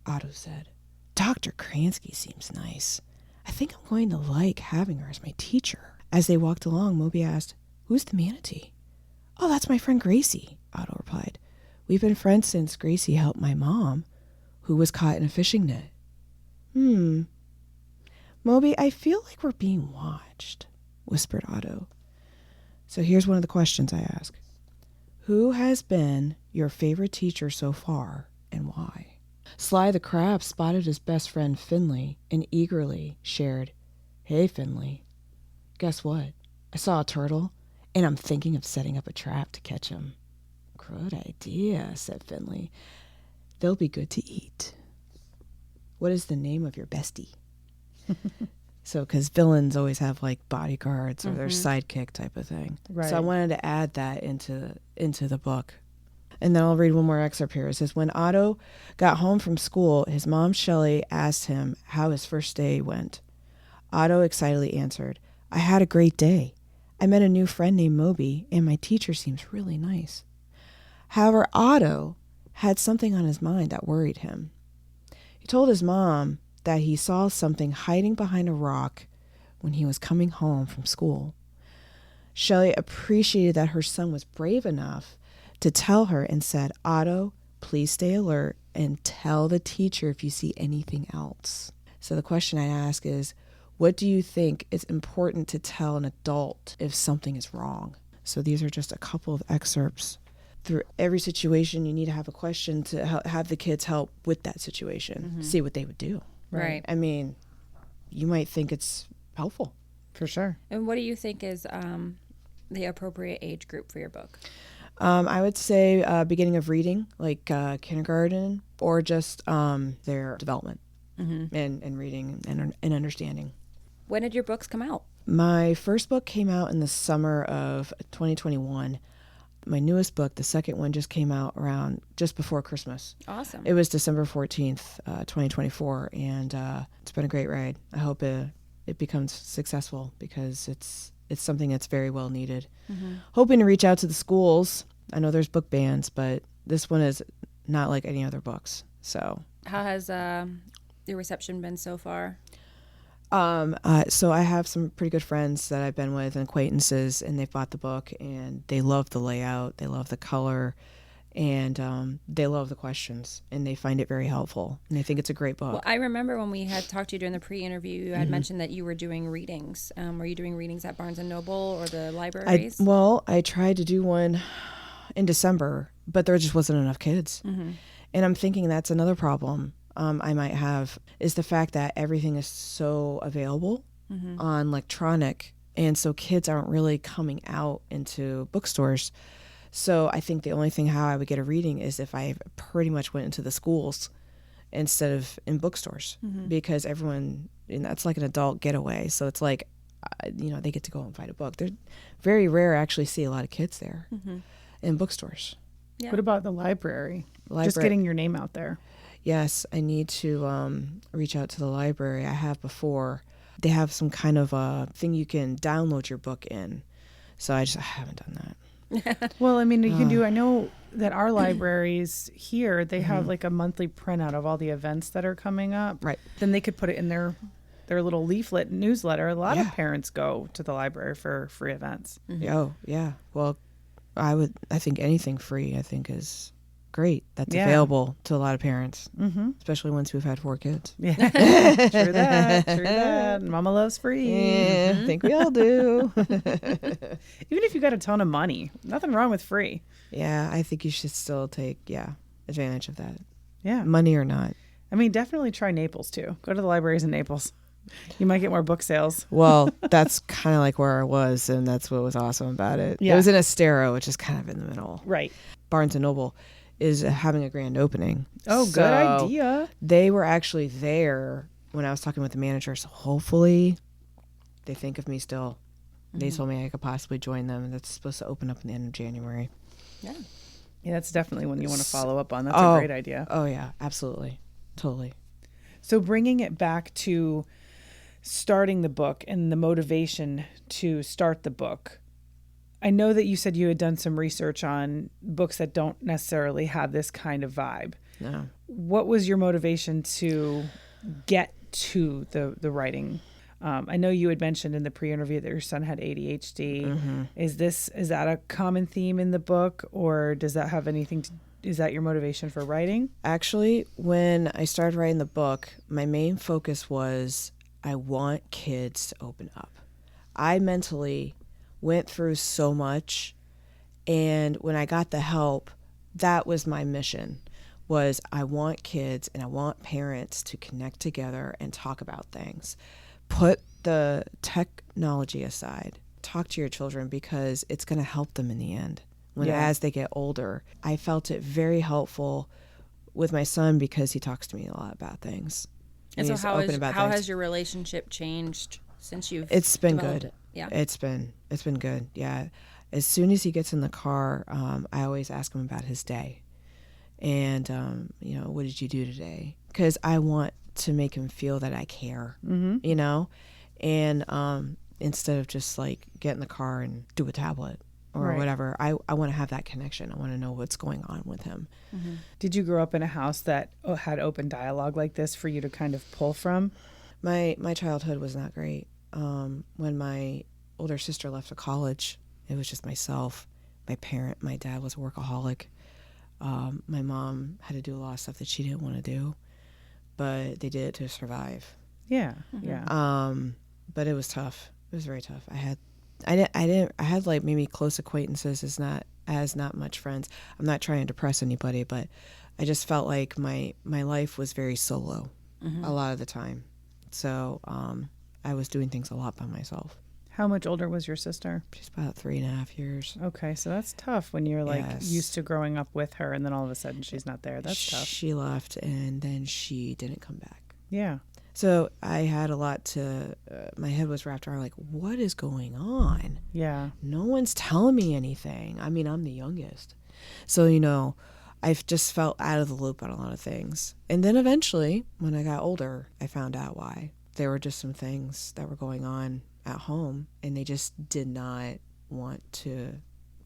Otto said, "Dr. Kransky seems nice. I think I'm going to like having her as my teacher." As they walked along, Moby asked, "Who's the manatee?" "Oh, that's my friend Gracie," Otto replied. "We've been friends since Gracie helped my mom, who was caught in a fishing net." Moby, I feel like we're being watched," whispered Otto. So here's one of the questions I ask. Who has been your favorite teacher so far, and why? Sly the Crab spotted his best friend Finley and eagerly shared, "Hey, Finley. Guess what? I saw a turtle, and I'm thinking of setting up a trap to catch him." "Good idea," said Finley. "They'll be good to eat." "What is the name of your bestie?" So, because villains always have like bodyguards or their sidekick type of thing. Right. So I wanted to add that into the book. And then I'll read one more excerpt here. It says, when Otto got home from school, his mom, Shelly, asked him how his first day went. Otto excitedly answered, "I had a great day. I met a new friend named Moby, and my teacher seems really nice." However, Otto had something on his mind that worried him. He told his mom that he saw something hiding behind a rock when he was coming home from school. Shelley appreciated that her son was brave enough to tell her and said, "Otto, please stay alert and tell the teacher if you see anything else." So the question I ask is, what do you think is important to tell an adult if something is wrong? So these are just a couple of excerpts. Through every situation, you need to have a question to have the kids help with that situation, see what they would do. Right. I mean, you might think it's helpful. For sure. And what do you think is the appropriate age group for your book? I would say beginning of reading, like kindergarten, or just their development and reading and understanding. When did your books come out? My first book came out in the summer of 2021. My newest book, the second one, just came out around just before Christmas. Awesome. It was December 14th, 2024, and it's been a great ride. I hope it becomes successful because it's something that's very well needed. Hoping to reach out to the schools. I know there's book bans, but this one is not like any other books. So how has the reception been so far? So I have some pretty good friends that I've been with and acquaintances, and they've bought the book and they love the layout, they love the color, and they love the questions, and they find it very helpful, and they think it's a great book. Well, I remember when we had talked to you during the pre-interview, you had mentioned that you were doing readings. Were you doing readings at Barnes & Noble or the libraries? I tried to do one in December, but there just wasn't enough kids. And I'm thinking that's another problem I might have, is the fact that everything is so available on electronic, and so kids aren't really coming out into bookstores. So I think the only thing how I would get a reading is if I pretty much went into the schools instead of in bookstores, because everyone, and that's like an adult getaway. So it's like, they get to go and find a book. They're very rare actually see a lot of kids there in bookstores. Yeah. What about the library? Just getting your name out there. Yes, I need to reach out to the library. I have before. They have some kind of a thing you can download your book in. So I haven't done that. Well, I mean, you can do, I know that our libraries here, they have like a monthly printout of all the events that are coming up. Right. Then they could put it in their little leaflet newsletter. A lot of Yeah. parents go to the library for free events. Oh, yeah. Well, I think anything free, I think, is great. That's Yeah. available to a lot of parents, especially ones who've had 4 kids. Yeah, true that. Mama loves free. Yeah, I think we all do. Even if you got a ton of money, nothing wrong with free. Yeah, I think you should still take, advantage of that. Yeah. Money or not. I mean, definitely try Naples too. Go to the libraries in Naples. You might get more book sales. Well, that's kind of like where I was, and that's what was awesome about it. Yeah. It was in Estero, which is kind of in the middle. Right. Barnes & Noble is having a grand opening. Oh, So good idea. They were actually there when I was talking with the manager, so hopefully they think of me still. They told me I could possibly join them, and that's supposed to open up in the end of January. Yeah. Yeah, that's definitely one you want to follow up on. That's a great idea. Oh yeah, absolutely. Totally. So bringing it back to starting the book and the motivation to start the book. I know that you said you had done some research on books that don't necessarily have this kind of vibe. No. What was your motivation to get to the writing? I know you had mentioned in the pre-interview that your son had ADHD. Mm-hmm. Is that a common theme in the book, or does that have anything to, is that your motivation for writing? Actually, when I started writing the book, my main focus was I want kids to open up. I mentally went through so much, and when I got the help, that was my mission. Was I want kids and I want parents to connect together and talk about things. Put the technology aside. Talk to your children because it's going to help them in the end. As they get older, I felt it very helpful with my son because he talks to me a lot about things. And so he's how open about things. has your relationship changed since you've It's been developed good. it? Yeah. It's been good. Yeah. As soon as he gets in the car, I always ask him about his day. And, what did you do today? Because I want to make him feel that I care, and instead of just like get in the car and do a tablet or whatever, I want to have that connection. I want to know what's going on with him. Mm-hmm. Did you grow up in a house that had open dialogue like this for you to kind of pull from? My childhood was not great. When my older sister left for college, it was just myself, my dad was a workaholic. My mom had to do a lot of stuff that she didn't want to do, but they did it to survive. Yeah. Mm-hmm. Yeah. But it was tough. It was very tough. I had like maybe close acquaintances not much friends. I'm not trying to depress anybody, but I just felt like my life was very solo a lot of the time. So I was doing things a lot by myself. How much older was your sister? She's about 3.5 years. Okay, so that's tough when you're like Yes. used to growing up with her and then all of a sudden she's not there. That's tough. She left and then she didn't come back. Yeah. So I had a lot to, my head was wrapped around like, what is going on? Yeah. No one's telling me anything. I mean, I'm the youngest. So, I've just felt out of the loop on a lot of things. And then eventually, when I got older, I found out why. There were just some things that were going on at home, and they just did not want to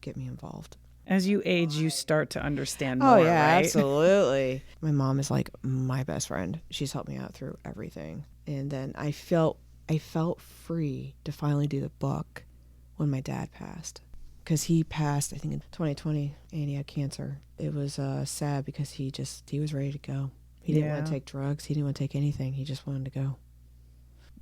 get me involved. As you age, you start to understand more, Oh, yeah, right? absolutely. My mom is like my best friend. She's helped me out through everything. And then I felt free to finally do the book when my dad passed. Because he passed, I think, in 2020, and he had cancer. It was sad because he was ready to go. He didn't want to take drugs. He didn't want to take anything. He just wanted to go.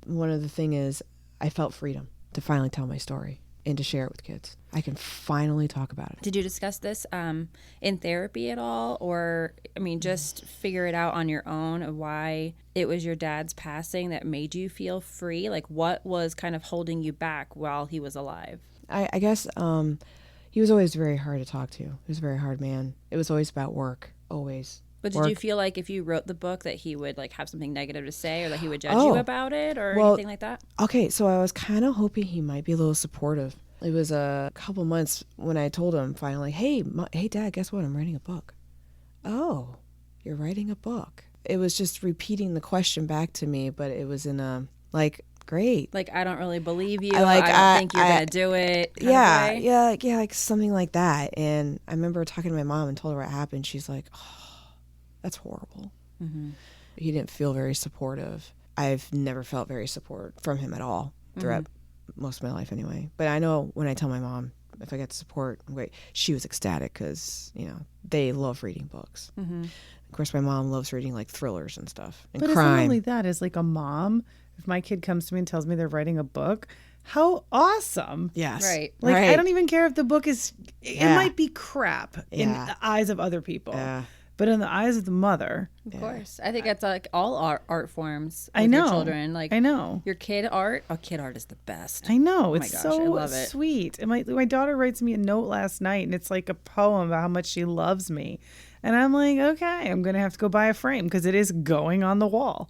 One of the thing is, I felt freedom to finally tell my story and to share it with kids. I can finally talk about it. Did you discuss this in therapy at all? Or, just figure it out on your own of why it was your dad's passing that made you feel free? Like, what was kind of holding you back while he was alive? I guess he was always very hard to talk to. He was a very hard man. It was always about work, always. But did you feel like if you wrote the book that he would like have something negative to say or that he would judge you about it or anything like that? Okay, so I was kind of hoping he might be a little supportive. It was a couple months when I told him finally, hey, Dad, guess what? I'm writing a book. Oh, you're writing a book. It was just repeating the question back to me, but it was in a, like, great. Like, I don't really believe you. I don't think you're going to do it. Like something like that. And I remember talking to my mom and told her what happened. She's like, oh, that's horrible. Mm-hmm. He didn't feel very supportive. I've never felt very support from him at all throughout most of my life anyway. But I know when I tell my mom, if I get support, she was ecstatic because, they love reading books. Mm-hmm. Of course, my mom loves reading like thrillers and stuff and but crime. It's not only that. As like a mom, if my kid comes to me and tells me they're writing a book, how awesome. Yes. Right. Like, right. I don't even care if the book is, it might be crap in the eyes of other people. Yeah. But in the eyes of the mother. Of course. I think that's like all art forms with I know. your children. Like, I know. Your kid art is the best. I know. It's gosh, so I love it. sweet. And my daughter writes me a note last night, and it's like a poem about how much she loves me. And I'm like, okay, I'm going to have to go buy a frame because it is going on the wall.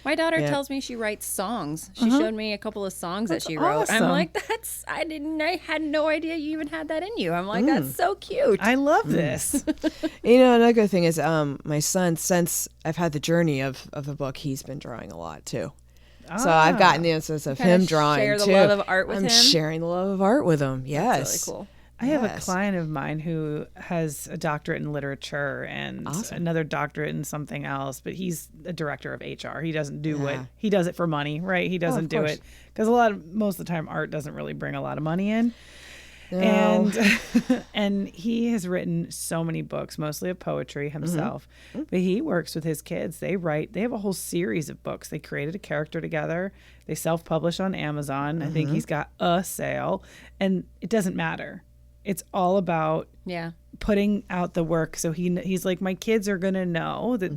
My daughter Yeah. tells me she writes songs. She showed me a couple of songs That's that she wrote. I'm awesome. like, I had no idea you even had that in you. I'm like, that's so cute. I love this. Another good thing is my son, since I've had the journey of the book, he's been drawing a lot too. So I've gotten the instance of Kinda him drawing share the too. love of art with I'm him? sharing the love of art with him. Yes. That's really cool. I have a Yes. client of mine who has a doctorate in literature and Awesome. another doctorate in something else, but he's a director of HR. He doesn't do what Yeah. he does it for money, right? He doesn't do course. it because most of the time art doesn't really bring a lot of money in. No. And he has written so many books, mostly of poetry himself. But he works with his kids. They have a whole series of books. They created a character together. They self-publish on Amazon. I think he's got a sale, and it doesn't matter. It's all about Yeah. putting out the work. So he's like, my kids are gonna know that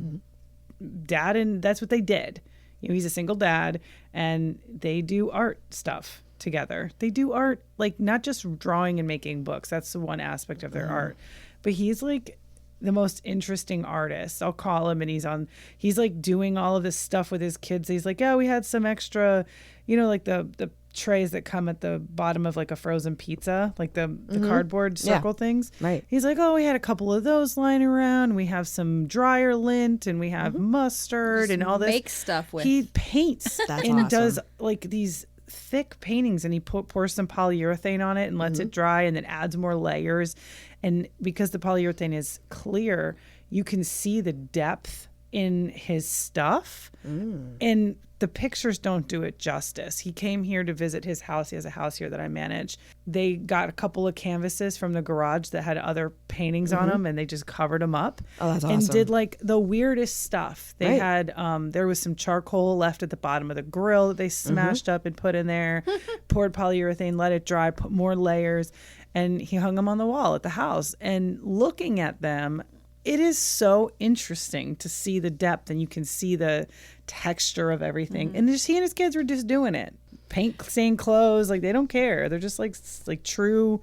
dad, and that's what they did. He's a single dad, and they do art stuff together. They do art, like not just drawing and making books. That's the one aspect of their art. But he's like the most interesting artist. I'll call him, and he's like doing all of this stuff with his kids. He's like, we had some extra, like the trays that come at the bottom of like a frozen pizza, like the cardboard circle things. Right. He's like, we had a couple of those lying around. We have some dryer lint, and we have mustard and all this. Make stuff with. He paints That's and awesome. does like these thick paintings, and he pours some polyurethane on it and lets it dry, and then adds more layers. And because the polyurethane is clear, you can see the depth in his stuff. And the pictures don't do it justice. He came here to visit his house. He has a house here that I manage. They got a couple of canvases from the garage that had other paintings on them, and they just covered them up. Oh, that's and awesome. did like the weirdest stuff. They Right. had there was some charcoal left at the bottom of the grill that they smashed up and put in there. Poured polyurethane, let it dry, put more layers, and he hung them on the wall at the house. And looking at them, it is so interesting to see the depth, and you can see the texture of everything. And just he and his kids were just doing it. Paint stained clothes, like they don't care. They're just like true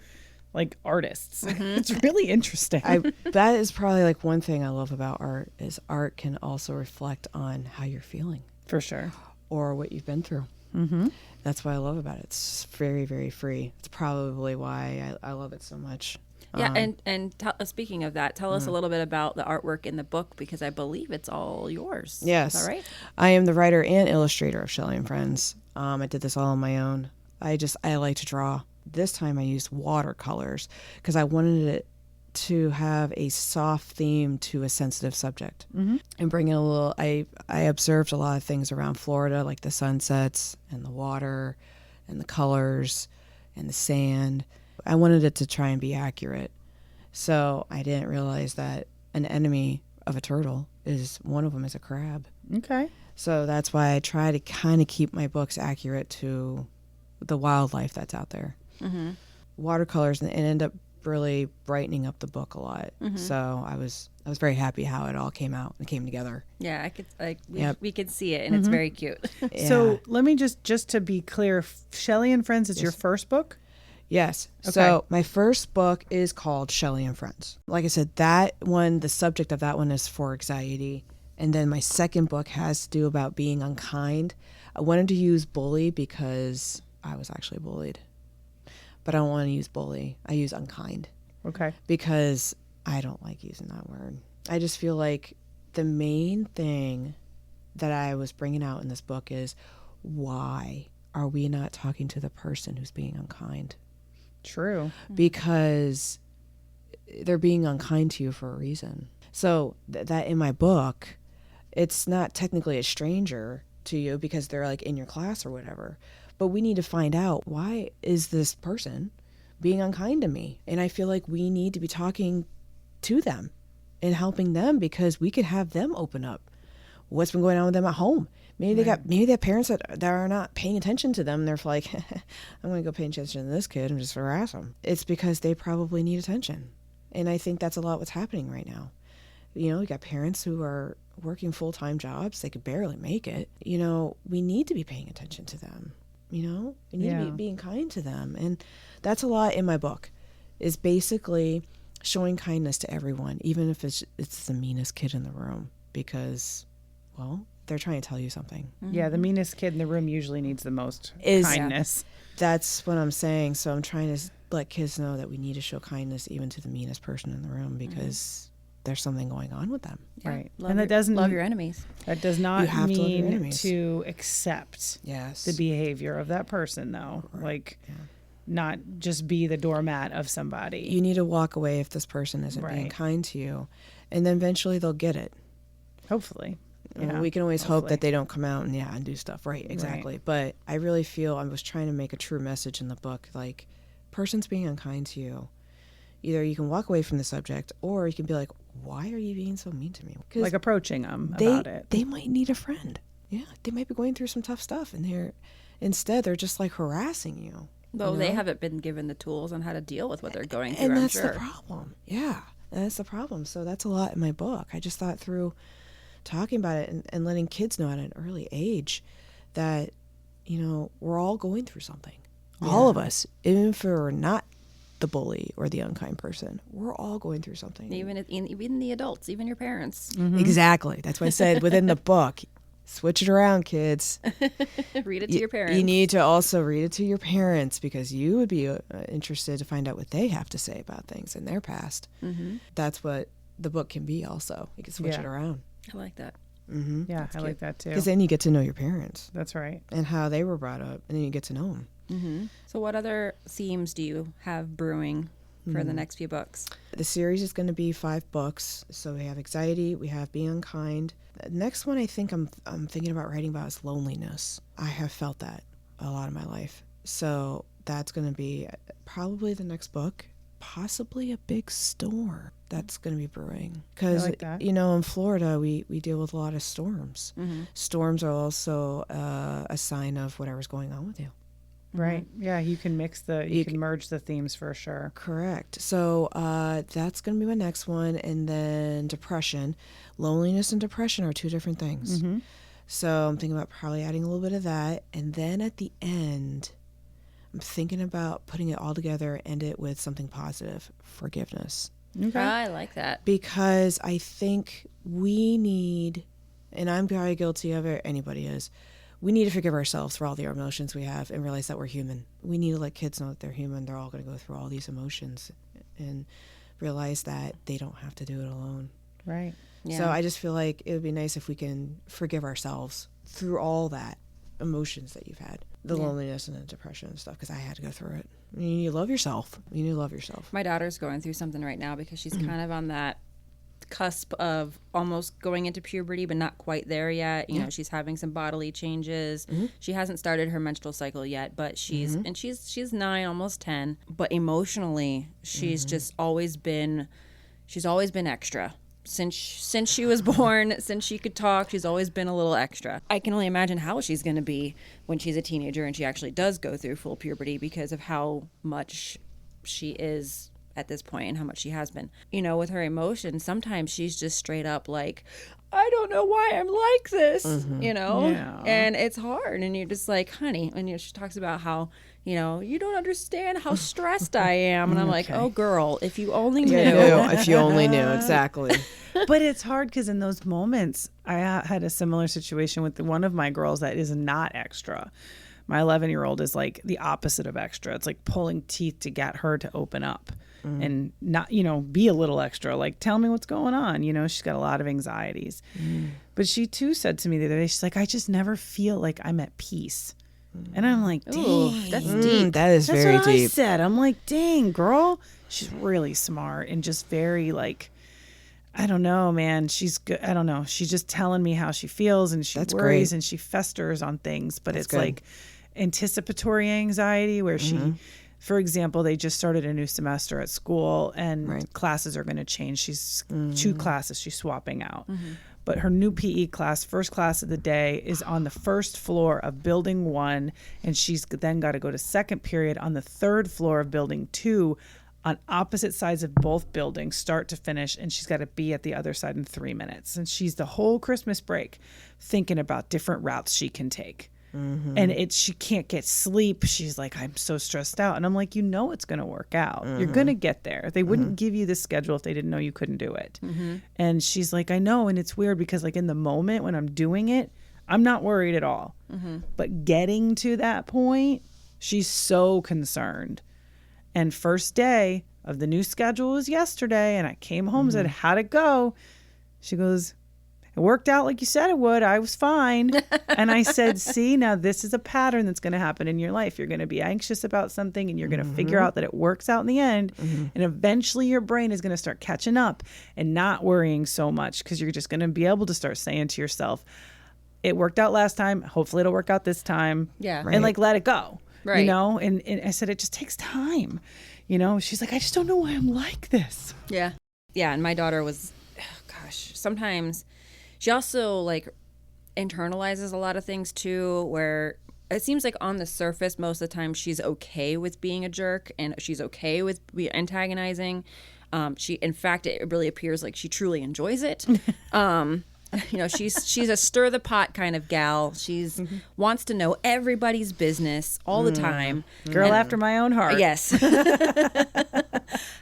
like artists. It's really interesting. That is probably like one thing I love about art is art can also reflect on how you're feeling For sure. or what you've been through. That's what I love about it. It's very, very free. It's probably why I love it so much. Yeah, and speaking of that, tell us a little bit about the artwork in the book, because I believe it's all yours. Yes. Is that right? I am the writer and illustrator of Shelly and Friends. I did this all on my own. I like to draw. This time I used watercolors because I wanted it to have a soft theme to a sensitive subject and bring in a little. I observed a lot of things around Florida, like the sunsets and the water and the colors and the sand. I wanted it to try and be accurate. So I didn't realize that an enemy of a turtle is one of them is a crab. Okay. So that's why I try to kind of keep my books accurate to the wildlife that's out there. Watercolors, and it ended up really brightening up the book a lot. So I was very happy how it all came out and came together. Yeah, I could Yep. we could see it, and it's very cute. Yeah. So let me just to be clear, Shelly and Friends is your first book? Yes. Okay. So my first book is called Shelly and Friends. Like I said, that one, the subject of that one is for anxiety. And then my second book has to do about being unkind. I wanted to use bully because I was actually bullied. But I don't want to use bully. I use unkind Okay. because I don't like using that word. I just feel like the main thing that I was bringing out in this book is why are we not talking to the person who's being unkind? True. Because they're being unkind to you for a reason. So that in my book, it's not technically a stranger to you because they're like in your class or whatever. But we need to find out, why is this person being unkind to me? And I feel like we need to be talking to them and helping them because we could have them open up what's been going on with them at home. Maybe they have parents that are not paying attention to them. They're like, I'm going to go pay attention to this kid and just harass them. It's because they probably need attention. And I think that's a lot what's happening right now. You got parents who are working full-time jobs. They could barely make it. We need to be paying attention to them. We need to be being kind to them. And that's a lot in my book, is basically showing kindness to everyone, even if it's the meanest kid in the room, because well, they're trying to tell you something. Yeah, the meanest kid in the room usually needs the most Is- kindness. That's what I'm saying. So I'm trying to let kids know that we need to show kindness even to the meanest person in the room because there's something going on with them. Yeah. Right. Love And that doesn't love your enemies. That does You not have to love your mean enemies. to accept Yes. the behavior of that person, though. Right. Like, Yeah. not just be the doormat of somebody. You need to walk away if this person isn't being Right. kind to you. And then eventually they'll get it. Hopefully. Yeah, We can always hope hopefully. that they don't come out and do stuff. Right, exactly. But I really feel I was trying to make a true message in the book. Like, person's being unkind to you. Either you can walk away from the subject or you can be like, why are you being so mean to me? Because Like approaching them about it. they might need a friend. Yeah, they might be going through some tough stuff. And they're just like harassing you. Though you they know? haven't been given the tools on how to deal with what they're going through, And I'm that's sure. the problem. Yeah, that's the problem. So that's a lot in my book. I just thought through talking about it and letting kids know at an early age that, we're all going through something. All of us, even if we're not the bully or the unkind person, we're all going through something. Even the adults, even your parents. Exactly. That's why I said within the book, switch it around, kids. Read it to your parents. You need to also read it to your parents because you would be interested to find out what they have to say about things in their past. Mm-hmm. That's what the book can be also. You can switch Yeah. it around. I like that. Mm-hmm. Yeah, I like that too. Because then you get to know your parents That's right. and how they were brought up, and then you get to know them. Mm-hmm. So what other themes do you have brewing for the next few books? The series is going to be 5 books. So we have anxiety, we have being unkind. The next one I think I'm thinking about writing about is loneliness. I have felt that a lot in my life. So that's going to be probably the next book, possibly a big storm that's going to be brewing. Because, I like that. in Florida, we deal with a lot of storms. Mm-hmm. Storms are also a sign of whatever's going on with you. Right. Yeah, you can you can merge the themes for sure. Correct. So that's going to be my next one. And then depression. Loneliness and depression are 2 different things. Mm-hmm. So I'm thinking about probably adding a little bit of that. And then at the end, I'm thinking about putting it all together and end it with something positive, forgiveness. Okay. I like that. Because I think we need, and I'm very guilty of it, anybody is, we need to forgive ourselves for all the emotions we have and realize that we're human. We need to let kids know that they're human. They're all going to go through all these emotions and realize that they don't have to do it alone. Right. Yeah. So I just feel like it would be nice if we can forgive ourselves through all that emotions that you've had, the Yeah. loneliness and the depression and stuff, because I had to go through it. You need to love yourself. You need to love yourself. My daughter's going through something right now because she's kind of on that cusp of almost going into puberty but not quite there yet. You know, she's having some bodily changes. She hasn't started her menstrual cycle yet, but she's 9, almost 10, but emotionally she's just always been extra. Since she was born, since she could talk, she's always been a little extra. I can only imagine how she's going to be when she's a teenager and she actually does go through full puberty because of how much she is at this point and how much she has been. With her emotions, sometimes she's just straight up like, I don't know why I'm like this, Yeah. and it's hard. And you're just like, honey, and she talks about how, you don't understand how stressed I am. And I'm like, oh, girl, if you only knew. If you only knew. Exactly. But it's hard because in those moments, I had a similar situation with one of my girls that is not extra. My 11-year-old is like the opposite of extra. It's like pulling teeth to get her to open up and not, be a little extra. Like, tell me what's going on. She's got a lot of anxieties. But she too said to me the other day, she's like, I just never feel like I'm at peace. And I'm like, dang, Ooh, that's deep. That is that's very what I deep. said. I'm like, dang, girl. She's really smart and just very like, I don't know, man. She's good. I don't know. She's just telling me how she feels and she That's worries great. and she festers on things. But That's it's good. like anticipatory anxiety where she, for example, they just started a new semester at school and classes are going to change. She's 2 classes she's swapping out. But her new PE class, first class of the day, is on the first floor of building 1. And she's then got to go to second period on the 3rd floor of building 2 on opposite sides of both buildings, start to finish. And she's got to be at the other side in 3 minutes. And she's the whole Christmas break thinking about different routes she can take. And she can't get sleep. She's like, I'm so stressed out. And I'm like, it's going to work out. You're going to get there. They wouldn't give you this schedule if they didn't know you couldn't do it. And she's like, I know. And it's weird because like in the moment when I'm doing it, I'm not worried at all. But getting to that point, she's so concerned. And first day of the new schedule was yesterday. And I came home and said, how'd it go? She goes, it worked out like you said it would. I was fine. And I said, see, now this is a pattern that's going to happen in your life. You're going to be anxious about something and you're going to figure out that it works out in the end. And eventually your brain is going to start catching up and not worrying so much because you're just going to be able to start saying to yourself, it worked out last time. Hopefully it'll work out this time. Yeah. And like, let it go. Right. You know? And I said, it just takes time. You know, she's like, I just don't know why I'm like this. Yeah. Yeah. And my daughter was, sometimes she also like internalizes a lot of things too, where it seems like on the surface, most of the time she's okay with being a jerk and she's okay with antagonizing. In fact, it really appears like she truly enjoys it. She's a stir the pot kind of gal. She's wants to know everybody's business all the time. Girl after my own heart. Yes.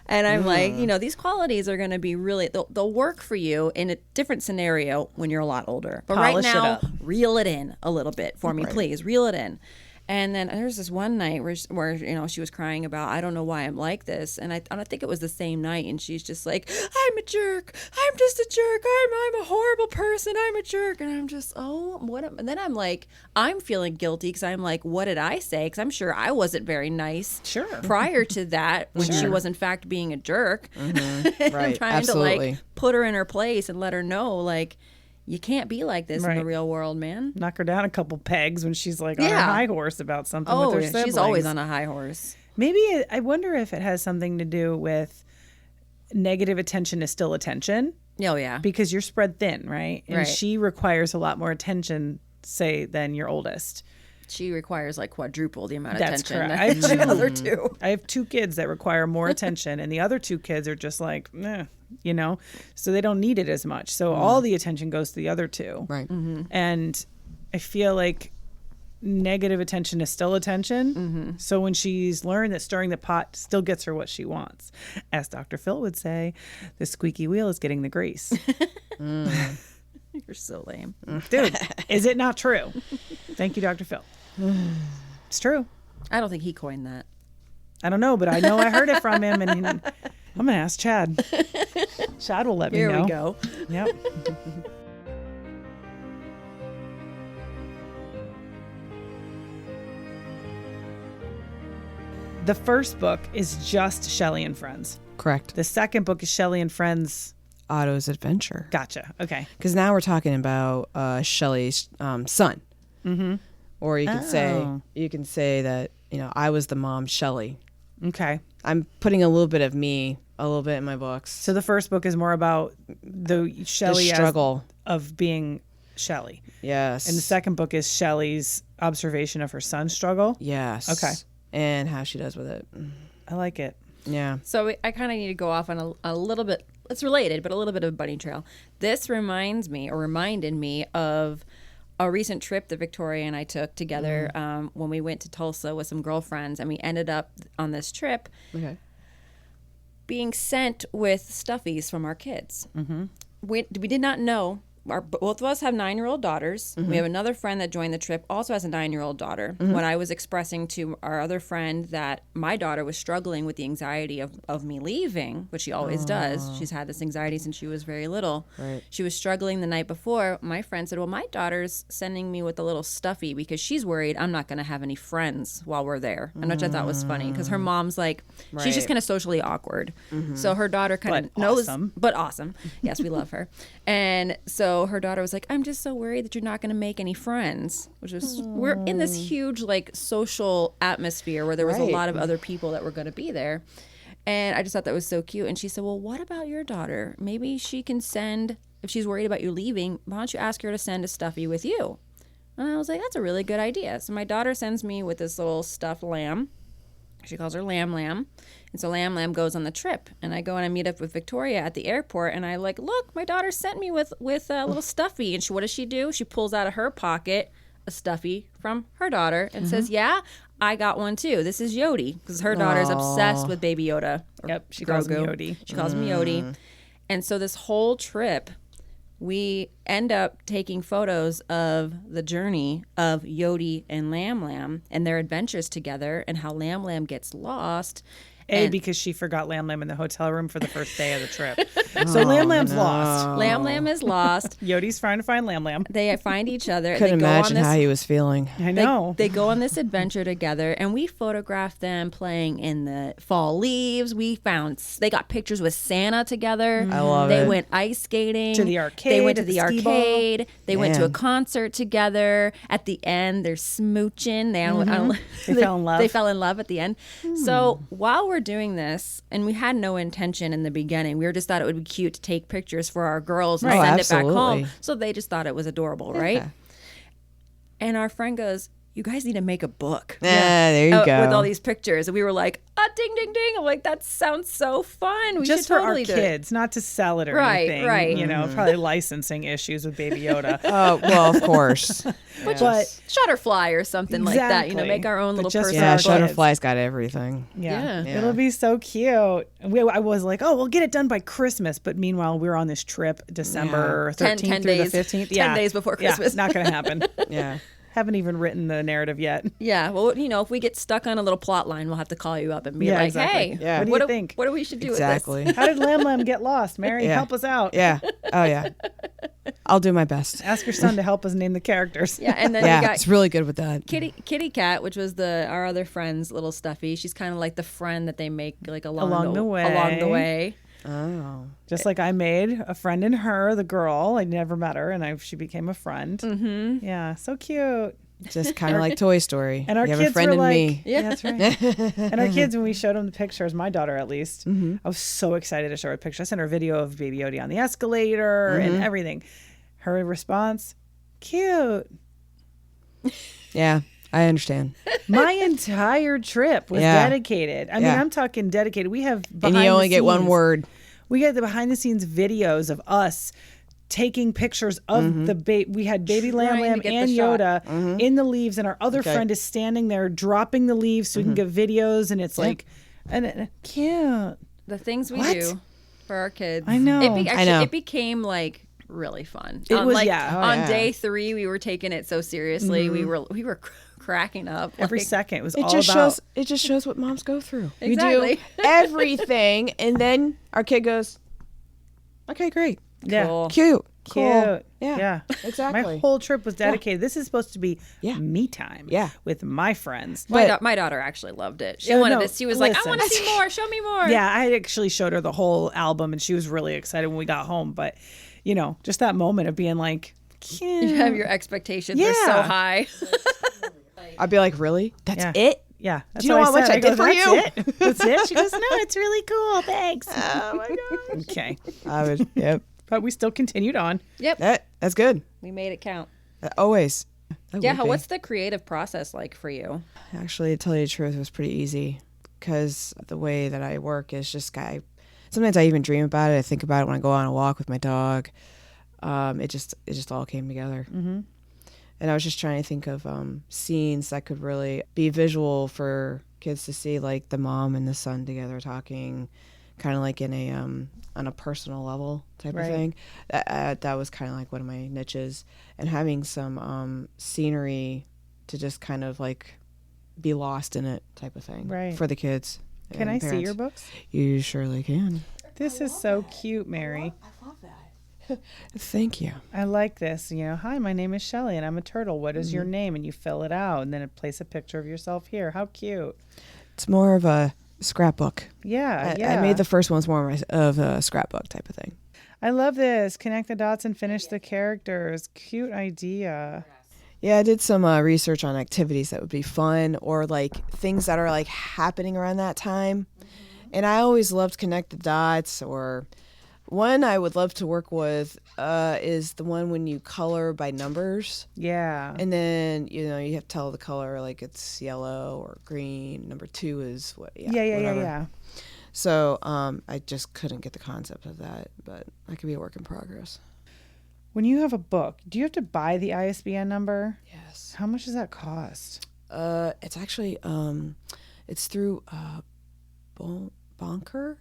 And I'm like, these qualities are going to be really, they'll work for you in a different scenario when you're a lot older. But Polish it right now, up. reel it in a little bit for me, please. Reel it in. And then there's this one night where she was crying about, I don't know why I'm like this. And I think it was the same night. And she's just like, I'm a jerk. I'm just a jerk. I'm a horrible person. I'm a jerk. And I'm just, and then I'm like, I'm feeling guilty because I'm like, what did I say? Because I'm sure I wasn't very nice prior to that when she was in fact being a jerk. And I'm trying to like put her in her place and let her know like, you can't be like this in the real world, man. Knock her down a couple pegs when she's like on her high horse about something with her siblings. She's always on a high horse. Maybe I wonder if it has something to do with negative attention is still attention. Oh, yeah. Because you're spread thin, right? And she requires a lot more attention, say, than your oldest. She requires like quadruple the amount of That's attention correct. than the other two. I have two kids that require more attention, and the other two kids are just like, so they don't need it as much. So all the attention goes to the other two. Right. And I feel like negative attention is still attention. So when she's learned that stirring the pot still gets her what she wants, as Dr. Phil would say, the squeaky wheel is getting the grease. You're so lame. Dude, is it not true? Thank you, Dr. Phil. It's true. I don't think he coined that. I don't know, but I know I heard it from him, and I'm going to ask Chad. Chad will let me know. Here we go. Yep. The first book is just Shelly and Friends. Correct. The second book is Shelly and Friends. Otto's Adventure. Gotcha. Okay. Because now we're talking about Shelley's son. Or you can say that I was the mom, Shelley. Okay. I'm putting a little bit of me, a little bit in my books. So the first book is more about the Shelley struggle of being Shelley. Yes. And the second book is Shelley's observation of her son's struggle. Yes. Okay. And how she does with it. I like it. Yeah. So I kind of need to go off on a little bit. It's related, but a little bit of a bunny trail. This reminded me of a recent trip that Victoria and I took together when we went to Tulsa with some girlfriends, and we ended up on this trip being sent with stuffies from our kids. We did not know. Both of us have 9-year-old daughters. We have another friend that joined the trip, also has a 9-year-old daughter. When I was expressing to our other friend that my daughter was struggling with the anxiety of me leaving, which she always does. She's had this anxiety since she was very little. Right. She was struggling the night before. My friend said, well, my daughter's sending me with a little stuffy because she's worried I'm not going to have any friends while we're there. And which I thought was funny because her mom's like, she's just kind of socially awkward. So her daughter kind of knows. Awesome. But awesome. Yes, we love her. And so her daughter was like, I'm just so worried that you're not going to make any friends, which was, we're in this huge like social atmosphere where there was a lot of other people that were going to be there. And I just thought that was so cute. And she said, well, what about your daughter? Maybe she can send, if she's worried about you leaving, why don't you ask her to send a stuffy with you? And I was like, that's a really good idea. So my daughter sends me with this little stuffed lamb. She calls her Lamb Lamb. And so Lamb Lamb goes on the trip. And I go and I meet up with Victoria at the airport. And I like, look, my daughter sent me with a little stuffy. And what does she do? She pulls out of her pocket a stuffy from her daughter and says, "Yeah, I got one too. This is Yodi," because her daughter's obsessed with Baby Yoda. Yep, she calls me Grogu. Yodi. She calls me Yodi. And so this whole trip, we end up taking photos of the journey of Yodi and Lam Lam and their adventures together, and how Lam Lam gets lost. Because she forgot Lam Lam in the hotel room for the first day of the trip. So Lam Lam's lost. Lam Lam is lost. Yodi's trying to find Lam Lam. They find each other. Couldn't they go imagine on this, how he was feeling. I know. They go on this adventure together, and we photographed them playing in the fall leaves. They got pictures with Santa together. I love They it. went ice skating To the arcade, They went to at the the skee ball. arcade. They went to a Man. concert together. At the end, they're smooching. They fell in love. They fell in love at the end. So while we're doing this, and we had no intention in the beginning, we just thought it would be cute to take pictures for our girls and Right. send Oh, it back home. absolutely. So they just thought it was adorable, right? And our friend goes, "You guys need to make a book." There you go. With all these pictures. And we were like, ding, ding, ding. I'm like, that sounds so fun. We Just should for totally our do it. kids, not to sell it or Right, anything. right. You know, probably licensing issues with Baby Yoda. Oh, well, of course. But Shutterfly or something like that. You know, Exactly. make our own But little just personal Yeah, our book. kids. Shutterfly's got everything. yeah, Yeah. it'll be so cute. I was like, oh, we'll get it done by Christmas. But meanwhile, we're on this trip December 13th 10 through days. the 15th. 10 days before Christmas. Yeah, not going to happen. Yeah. Haven't even written the narrative yet. Yeah, well, you know, if we get stuck on a little plot line, we'll have to call you up and be Yeah, like, exactly. "Hey, Yeah. What do you think? What do we should do Exactly. with How did Lam Lam get lost? Mary, Yeah. help us out. Yeah. Oh, yeah. I'll do my best. Ask your son to help us name the characters. this?" Yeah, and then Yeah, we got it's really good with that. Kitty Cat, which was our other friend's little stuffy. She's kind of like the friend that they make like along the way. Oh. Just like I made a friend in her, the girl. I never met her, and she became a friend. Mm-hmm. Yeah, so cute. Just kind of like Toy Story. And our you have kids a friend were in like, me. yeah, that's right. And our kids, when we showed them the pictures, my daughter at least, I was so excited to show her a picture. I sent her a video of Baby Yoda on the escalator and everything. Her response, cute. Yeah, I understand. My entire trip was Yeah. dedicated. I mean, Yeah. I'm talking dedicated. We have And behind you only the get one scenes- word. We get the behind the scenes videos of us taking pictures of the baby. We had baby Lam Trying to Lam get and the shot. Yoda in the leaves, and our other Okay. friend is standing there dropping the leaves so we can get videos, and it's like, cute. The things we What? do for our kids. I know. I know. It became like really fun. It was, like, yeah. Oh, on yeah. day 3, we were taking it so seriously. We were cracking up Every like, second it was It all just about. shows what moms go through. Exactly. We do everything, and then our kid goes, "Okay, great, Yeah. Cool. cute, cool, Cute. yeah, exactly." My whole trip was dedicated. This is supposed to be Yeah. me time Yeah. with my friends. My daughter actually loved it. She Oh, wanted no, this. She was like, "I listen. want to see more. Show me more." Yeah, I had actually showed her the whole album, and she was really excited when we got home. But, you know, just that moment of being like, cute. You have your expectations are so Yeah. high. I'd be like, "Really? That's Yeah. it?" Yeah. That's Do you know what how much said. I did go, for you? That's it? That's it? She goes, no, it's really cool. Thanks. Oh my gosh. Okay. I would. Yep. But we still continued on. Yep. That's good. We made it count. Always. That Yeah. would be. What's the creative process like for you? Actually, to tell you the truth, it was pretty easy because the way that I work is just sometimes I even dream about it. I think about it when I go on a walk with my dog. It just all came together. Mm-hmm. And I was just trying to think of scenes that could really be visual for kids to see, like the mom and the son together talking, kind of like in a on a personal level type Right. of thing. That was kind of like one of my niches, and having some scenery to just kind of like be lost in it type of thing Right. for the kids. Can and I see parents. your books? You surely can. This is so cute, Mary. Thank you. I like this. You know, hi, my name is Shelly and I'm a turtle. What is your name? And you fill it out and then it place a picture of yourself here. How cute. It's more of a scrapbook. Yeah, yeah. I made the first ones more of a scrapbook type of thing. I love this. Connect the dots and finish the characters. Cute idea. Yeah, I did some research on activities that would be fun or like things that are like happening around that time. And I always loved connect the dots, or one I would love to work with is the one when you color by numbers. Yeah. And then, you know, you have to tell the color like it's yellow or green. Number 2 is what? Yeah. So I just couldn't get the concept of that, but that could be a work in progress. When you have a book, do you have to buy the ISBN number? Yes. How much does that cost? It's actually it's through Bonker.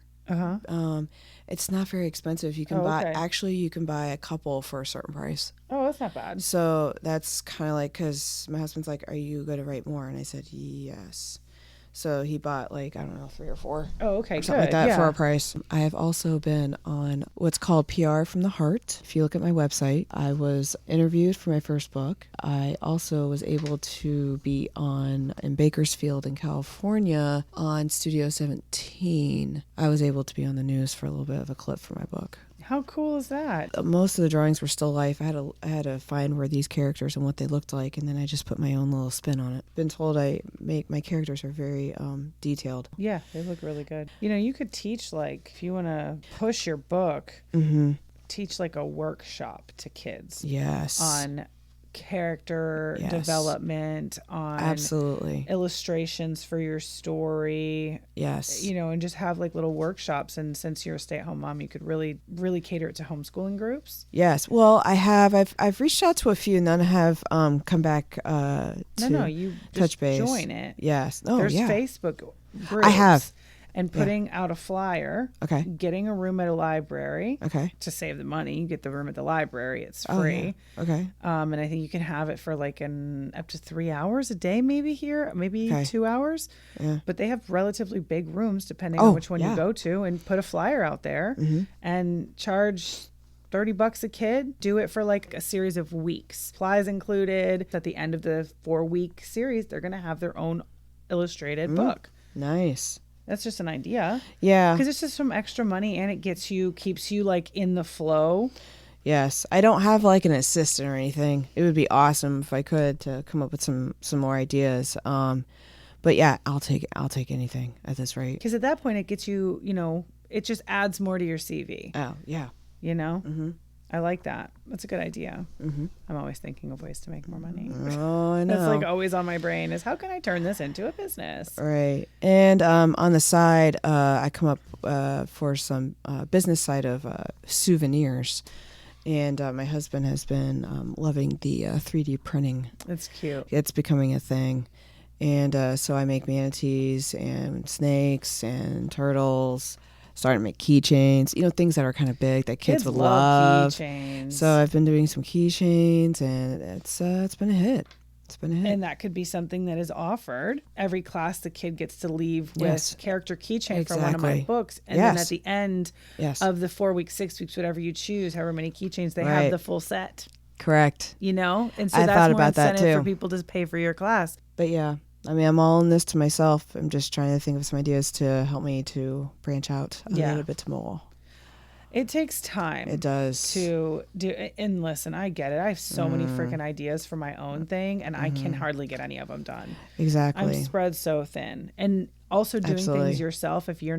It's not very expensive. You can you can buy a couple for a certain price. Oh, that's not bad. So that's kind of like, because my husband's like, are you going to write more? And I said, yes. So he bought like, I don't know, 3 or 4. Oh, okay, or something like good. that Yeah. for a price. I have also been on what's called PR from the Heart. If you look at my website, I was interviewed for my first book. I also was able to be in Bakersfield in California on Studio 17. I was able to be on the news for a little bit of a clip for my book. How cool is that? Most of the drawings were still life. I had to find where these characters and what they looked like, and then I just put my own little spin on it. Been told my characters are very detailed. Yeah, they look really good. You know, you could teach, like, if you want to push your book, teach like a workshop to kids. Yes. On character development, on absolutely illustrations for your story. Yes. You know, and just have like little workshops. And since you're a stay-at-home mom, you could really cater it to homeschooling groups. Yes. Well, I've reached out to a few, none have come back to you touch just base. join it. Yes. Oh, There's yeah. Facebook groups. I have. And putting out a flyer. Okay. Getting a room at a library. Okay. To save the money, you get the room at the library. It's free. Oh, yeah. Okay. And I think you can have it for like up to 3 hours a day, maybe 2 hours. Yeah. But they have relatively big rooms depending on which one you yeah. go to, and put a flyer out there and charge $30 a kid. Do it for like a series of weeks. Supplies included. At the end of the 4-week series, they're going to have their own illustrated book. Nice. That's just an idea. Yeah. Because it's just some extra money, and it keeps you like in the flow. Yes. I don't have like an assistant or anything. It would be awesome if I could to come up with some more ideas. But yeah, I'll take anything at this rate. Because at that point, it gets you, it just adds more to your CV. Oh, yeah. Mm-hmm. I like that. That's a good idea. Mm-hmm. I'm always thinking of ways to make more money. Oh, I know. That's like always on my brain is, how can I turn this into a business? Right. And on the side, I come up for some business side of souvenirs. And my husband has been loving the 3D printing. That's cute. It's becoming a thing. And so I make manatees and snakes and turtles. Starting to make keychains, things that are kind of big that kids would love. Keychains. So I've been doing some keychains, and it's been a hit. It's been a hit. And that could be something that is offered. Every class, the kid gets to leave with character keychain for one of my books. And then at the end of the 4 weeks, 6 weeks, whatever you choose, however many keychains, they have the full set. Correct. And so I that's thought more about that incentive too. for people to pay for your class. But yeah. I mean, I'm all in this to myself. I'm just trying to think of some ideas to help me to branch out a little bit more. It takes time. It does. To do. And listen, I get it. I have so many freaking ideas for my own thing, and I can hardly get any of them done. Exactly. I'm spread so thin. And also doing things yourself, if you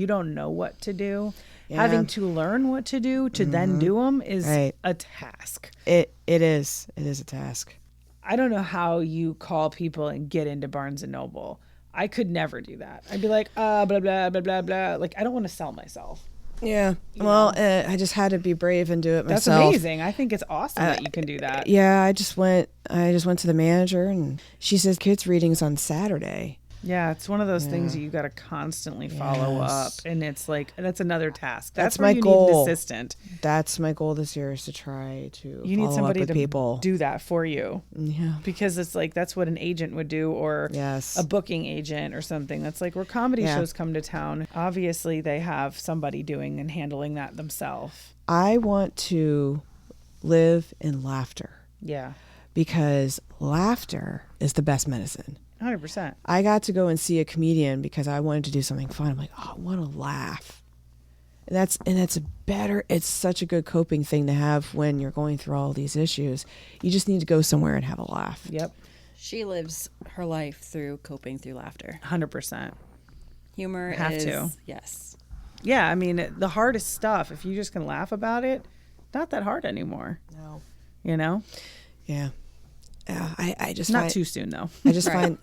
don't know what to do, having to learn what to do to then do them is a task. It is. It is a task. I don't know how you call people and get into Barnes and Noble. I could never do that. I'd be like, blah, blah, blah, blah, blah. Like, I don't want to sell myself. Yeah. Well, I just had to be brave and do it myself. That's amazing. I think it's awesome that you can do that. Yeah. I just went to the manager, and she says kids readings on Saturday. Yeah, it's one of those things that you got to constantly follow up, and it's like that's another task. That's my where you goal. need an assistant. That's my goal this year, is to try to You need follow somebody up with to people. do that for you. Yeah, because it's like that's what an agent would do, or a booking agent or something. That's like where comedy shows come to town. Obviously, they have somebody doing and handling that themselves. I want to live in laughter. Yeah, because laughter is the best medicine. 100%. I got to go and see a comedian because I wanted to do something fun. I'm like, I want to laugh. And it's such a good coping thing to have when you're going through all these issues. You just need to go somewhere and have a laugh. Yep. She lives her life through coping through laughter. 100%. Humor have is, to. Yes. Yeah, I mean, the hardest stuff, if you just can laugh about it, not that hard anymore. No. You know? Yeah. I just not too soon though. I just find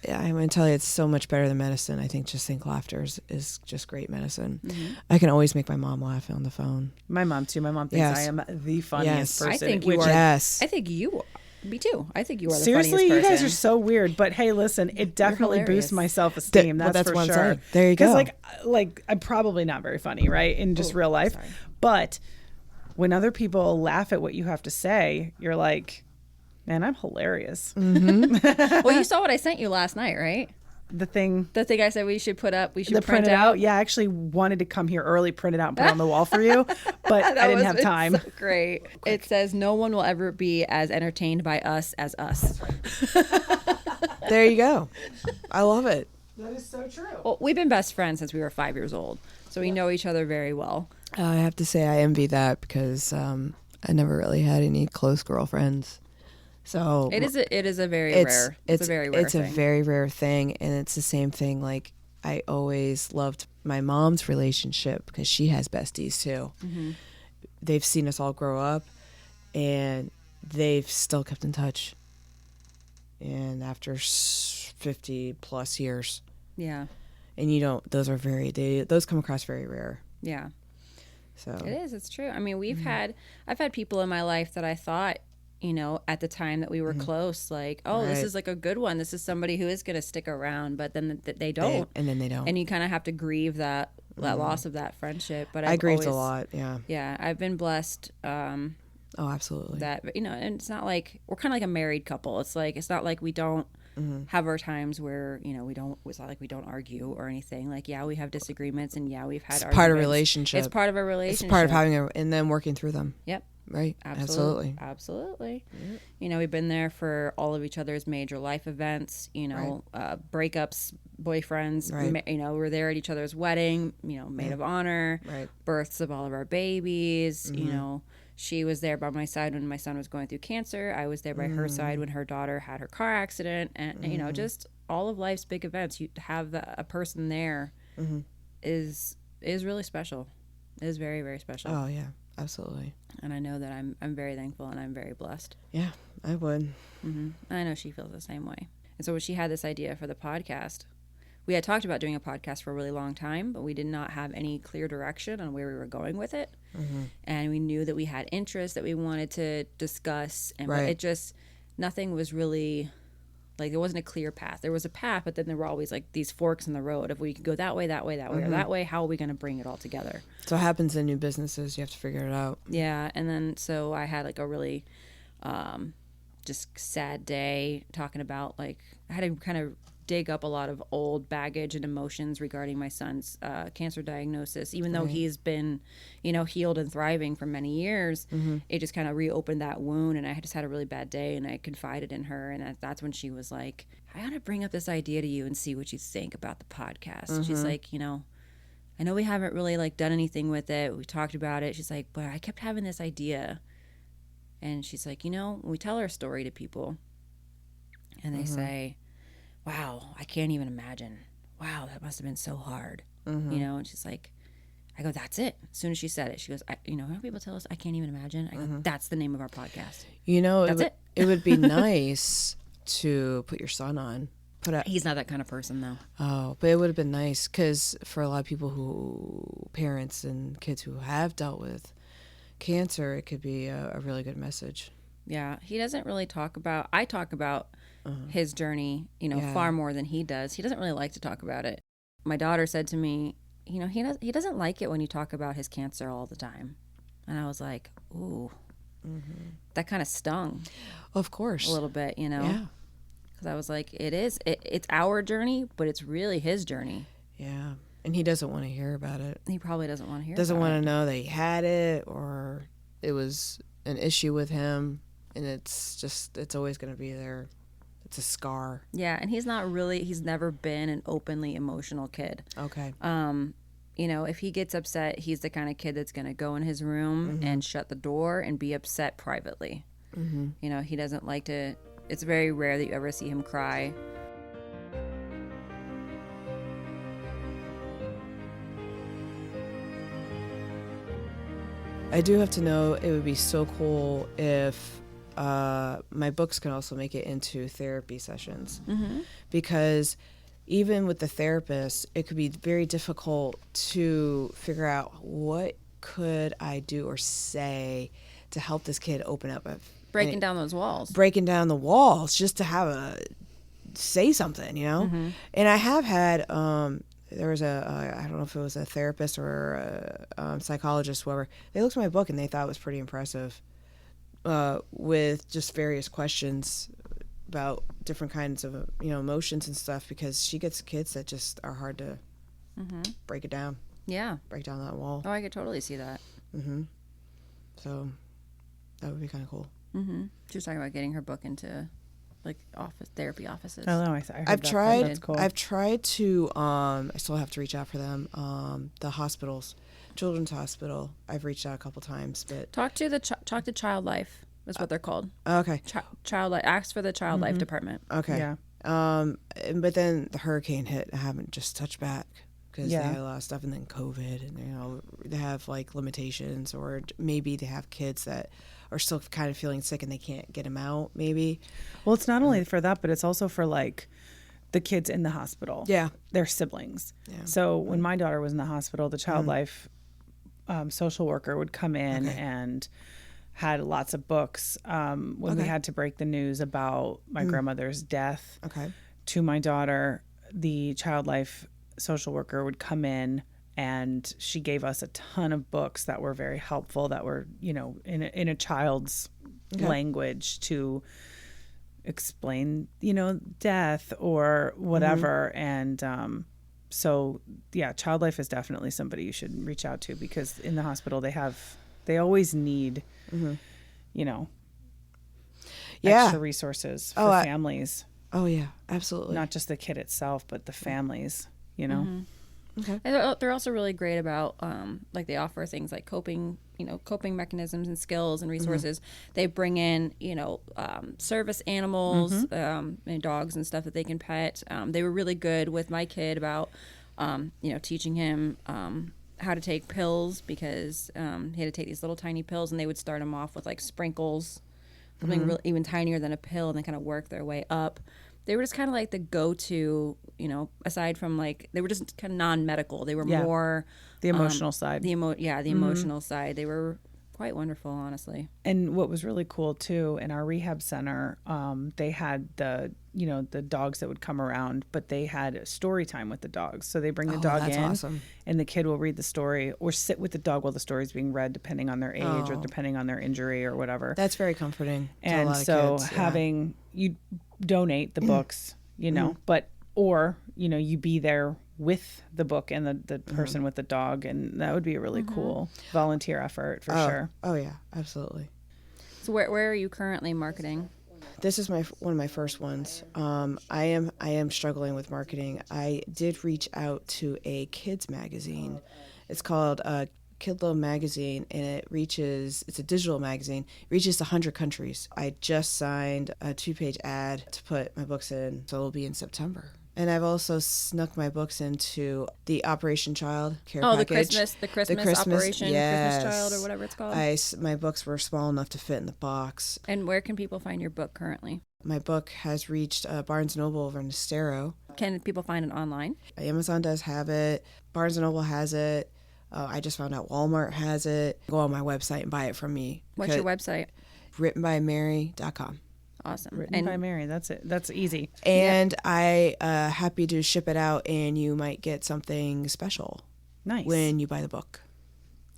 I'm going to tell you, it's so much better than medicine. I think laughter is just great medicine. Mm-hmm. I can always make my mom laugh on the phone. My mom too. My mom thinks Yes. I am the funniest Yes. person. I think you which- are. Yes. I think you are. Me too. I think you are the Seriously, funniest you person. guys are so weird. But hey, listen, it definitely hilarious. boosts my self-esteem. Well, That's for what I'm sure. saying. There you go. Because like I'm probably not very funny, right? In just real life. sorry. But when other people laugh at what you have to say, you're like, man, I'm hilarious. Well, you saw what I sent you last night, right? The thing The thing I said we should put up. We should the print it out. Yeah, I actually wanted to come here early, print it out, and put it on the wall for you, but I didn't have It's time. so great. It says no one will ever be as entertained by us as us. There you go. I love it. That is so true. Well, we've been best friends since we were 5 years old, so we know each other very well. I have to say I envy that because I never really had any close girlfriends. So It is a very rare. It's a very rare It's thing. a very rare thing, and it's the same thing. Like I always loved my mom's relationship because she has besties too. Mm-hmm. They've seen us all grow up, and they've still kept in touch. And after 50 plus years, Yeah, and those come across very rare. yeah. So It is. It's true. I mean, Mm-hmm. I've had people in my life that I thought, at the time that we were close, like, oh, this Mm-hmm. Right. is like a good one. This is somebody who is going to stick around, but then they don't. and then they don't. And you kind of have to grieve that loss of that friendship. But I I've grieved a always- lot. Yeah. Yeah, I've been blessed Oh, absolutely. that, and it's not like we're kind of like a married couple. It's not like we don't have our times where, it's not like we don't argue or anything. Like, yeah, we have disagreements, and yeah, we've had It's arguments. part of relationship. It's part of a relationship. It's part of having and then working through them. Yep. Right. Absolutely. Absolutely. We've been there for all of each other's major life events, breakups, boyfriends, Right. we're there at each other's wedding, maid of honor, Right. births of all of our babies, she was there by my side when my son was going through cancer. I was there by her side when her daughter had her car accident, and just all of life's big events. You have a person there is really special. It is very, very special. Oh yeah, absolutely. And I know that I'm very thankful and I'm very blessed. Yeah, I would. I know she feels the same way. And so when she had this idea for the podcast, we had talked about doing a podcast for a really long time, but we did not have any clear direction on where we were going with it. And we knew that we had interests that we wanted to discuss, and but Right. it just, nothing was really, like, there wasn't a clear path. There was a path, but then there were always like these forks in the road of we could go that way, or that way. How are we going to bring it all together? So what happens in new businesses, you have to figure it out. Yeah, and then so I had like a really just sad day talking about, like, I had to kind of dig up a lot of old baggage and emotions regarding my son's cancer diagnosis. Even though he's been, healed and thriving for many years, it just kind of reopened that wound, and I just had a really bad day, and I confided in her, and that's when she was like, I want to bring up this idea to you and see what you think about the podcast. She's like, I know we haven't really like done anything with it. We talked about it. She's like, but I kept having this idea. And she's like, when we tell our story to people and they say, wow, I can't even imagine. Wow, that must have been so hard. And she's like, I go, that's it. As soon as she said it, she goes, how people tell us I can't even imagine? I go, that's the name of our podcast. That's it would be nice to put your son on. He's not that kind of person, though. Oh, but it would have been nice because for a lot of people parents and kids who have dealt with cancer, it could be a really good message. Yeah, he doesn't really I talk about his journey, far more than he does. He doesn't really like to talk about it. My daughter said to me, he doesn't like it when you talk about his cancer all the time. And I was like, ooh, that kind of stung. Of course. A little bit, Yeah. Because I was like, it's our journey, but it's really his journey. Yeah. And he doesn't want to hear about it. He probably doesn't want to hear Doesn't about want it. to know that he had it or it was an issue with him. And it's always going to be there. It's a scar. Yeah, and he's never been an openly emotional kid. Okay. If he gets upset, he's the kind of kid that's going to go in his room and shut the door and be upset privately. He doesn't like to, it's very rare that you ever see him cry. I do have to know, it would be so cool if my books can also make it into therapy sessions, because even with the therapist, it could be very difficult to figure out what could I do or say to help this kid open up. Breaking down those walls. Breaking down the walls just to say something, And I have had, there was I don't know if it was a therapist or a psychologist, whoever, they looked at my book and they thought it was pretty impressive, with just various questions about different kinds of, emotions and stuff, because she gets kids that just are hard to break it down. Yeah. Break down that wall. Oh, I could totally see that. So that would be kind of cool. She was talking about getting her book into like therapy offices. Oh no, I heard I've that. tried. That's cool. I've tried to. I still have to reach out for them. The hospitals, Children's Hospital. I've reached out a couple times, but Talk to Child Life. That's what they're called. Okay. Child Life. Ask for the Child Life Department. Okay. Yeah. But then the hurricane hit. I haven't just touched back because Yeah. they had a lot of stuff, and then COVID, and they have like limitations, or maybe they have kids that are still kind of feeling sick and they can't get them out. Maybe. Well, it's not only for that, but it's also for like the kids in the hospital. Yeah. Their siblings. Yeah. So when my daughter was in the hospital, the child life social worker would come in and had lots of books. When we had to break the news about my grandmother's death to my daughter, the child life social worker would come in and she gave us a ton of books that were very helpful, that were, in a child's language to explain, death or whatever. And so, yeah, Child Life is definitely somebody you should reach out to, because in the hospital they always need, extra resources for families. Oh yeah, absolutely. Not just the kid itself, but the families, Okay. And they're also really great about like they offer things like coping mechanisms and skills and resources. They bring in service animals and dogs and stuff that they can pet. They were really good with my kid about teaching him how to take pills, because he had to take these little tiny pills, and they would start him off with like sprinkles, something really, even tinier than a pill, and then kind of work their way up. They were just kind of like the go-to, aside from like, they were just kind of non-medical. They were more the emotional side. The emotional side. They were quite wonderful, honestly. And what was really cool too, in our rehab center, they had the dogs that would come around, but they had story time with the dogs. So they bring the dog in, awesome. And the kid will read the story or sit with the dog while the story is being read, depending on their age or depending on their injury or whatever. That's very comforting. And to a lot so of kids, having you donate the books, but or you be there with the book and the person with the dog, and that would be a really cool volunteer effort for sure. Oh yeah, absolutely. So where are you currently marketing? This is one of my first ones. I am struggling with marketing. I did reach out to a kids magazine. It's called Kidlo Magazine, and it's a digital magazine. It reaches 100 countries. I just signed a 2-page ad to put my books in, so it'll be in September. And I've also snuck my books into the Operation Child care package. the Christmas Operation, yes. Christmas Child, or whatever it's called. My books were small enough to fit in the box. And where can people find your book currently? My book has reached Barnes & Noble over in Estero. Can people find it online? Amazon does have it. Barnes & Noble has it. I just found out Walmart has it. Go on my website and buy it from me. What's your website? Writtenbymary.com. Awesome. Written by Mary. That's it. That's easy. And I happy to ship it out, and you might get something special. Nice. When you buy the book.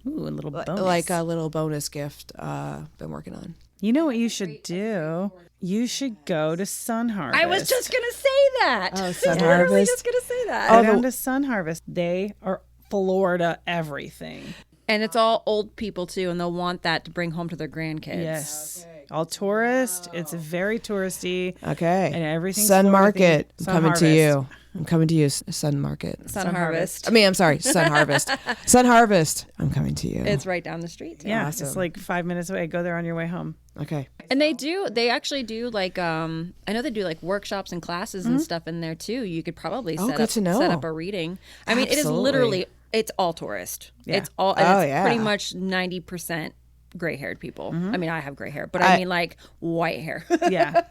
Ooh, a little bonus. Like a little bonus gift been working on. You know what you should do? You should go to Sun Harvest. I was just going to say that. Oh, Sun I was Harvest. just going to say that. Go down to Sun Harvest. They are Florida everything. And it's all old people, too, and they'll want that to bring home to their grandkids. Yes. All tourist. It's very touristy. Okay. And everything's Sun Florida Market. themed. I'm coming to you. I'm coming to you, Sun Market. Sun Harvest. I'm sorry, Sun Harvest. Sun Harvest. I'm coming to you. It's right down the street, too. Yeah, Awesome. it's like 5 minutes away. Go there on your way home. Okay. And they actually do like, I know they do like workshops and classes and stuff in there, too. You could probably set up a reading. I mean, it is Absolutely. literally, it's all tourist. Yeah. It's all, and it's pretty much 90% gray-haired people. I mean, I have gray hair, but I mean like white hair. Yeah.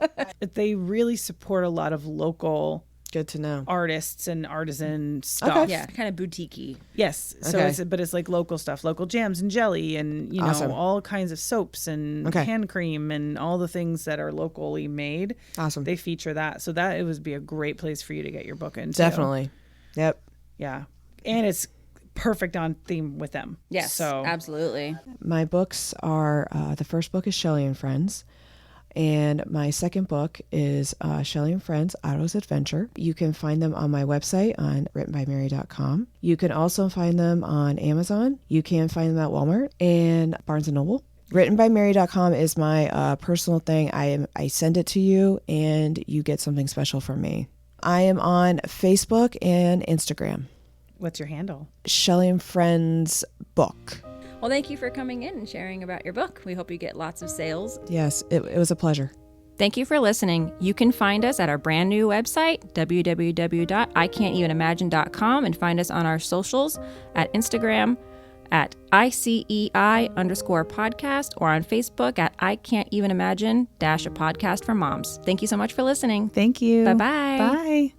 They really support a lot of local Good to know. artists and artisan stuff. Yeah, kind of boutique-y. Yes. So Okay. but it's like local stuff, local jams and jelly and, you know, Awesome. all kinds of soaps and Okay. hand cream and all the things that are locally made. Awesome. They feature that. So that it would be a great place for you to get your book into. Definitely. Yep. Yeah. And it's perfect on theme with them. Yes, So absolutely. My books are the first book is Shelly and Friends. And my second book is Shelly and Friends, Otto's Adventure. You can find them on my website on writtenbymary.com. You can also find them on Amazon. You can find them at Walmart and Barnes & Noble. Writtenbymary.com is my personal thing. I send it to you and you get something special from me. I am on Facebook and Instagram. what's your handle? Shelly and Friends book. Well, thank you for coming in and sharing about your book. We hope you get lots of sales. Yes, it was a pleasure. Thank you for listening. You can find us at our brand new website, www.ican'tevenimagine.com, and find us on our socials at Instagram at ICEI_podcast or on Facebook at I Can't Even Imagine - a podcast for moms. Thank you so much for listening. Thank you. Bye-bye. Bye.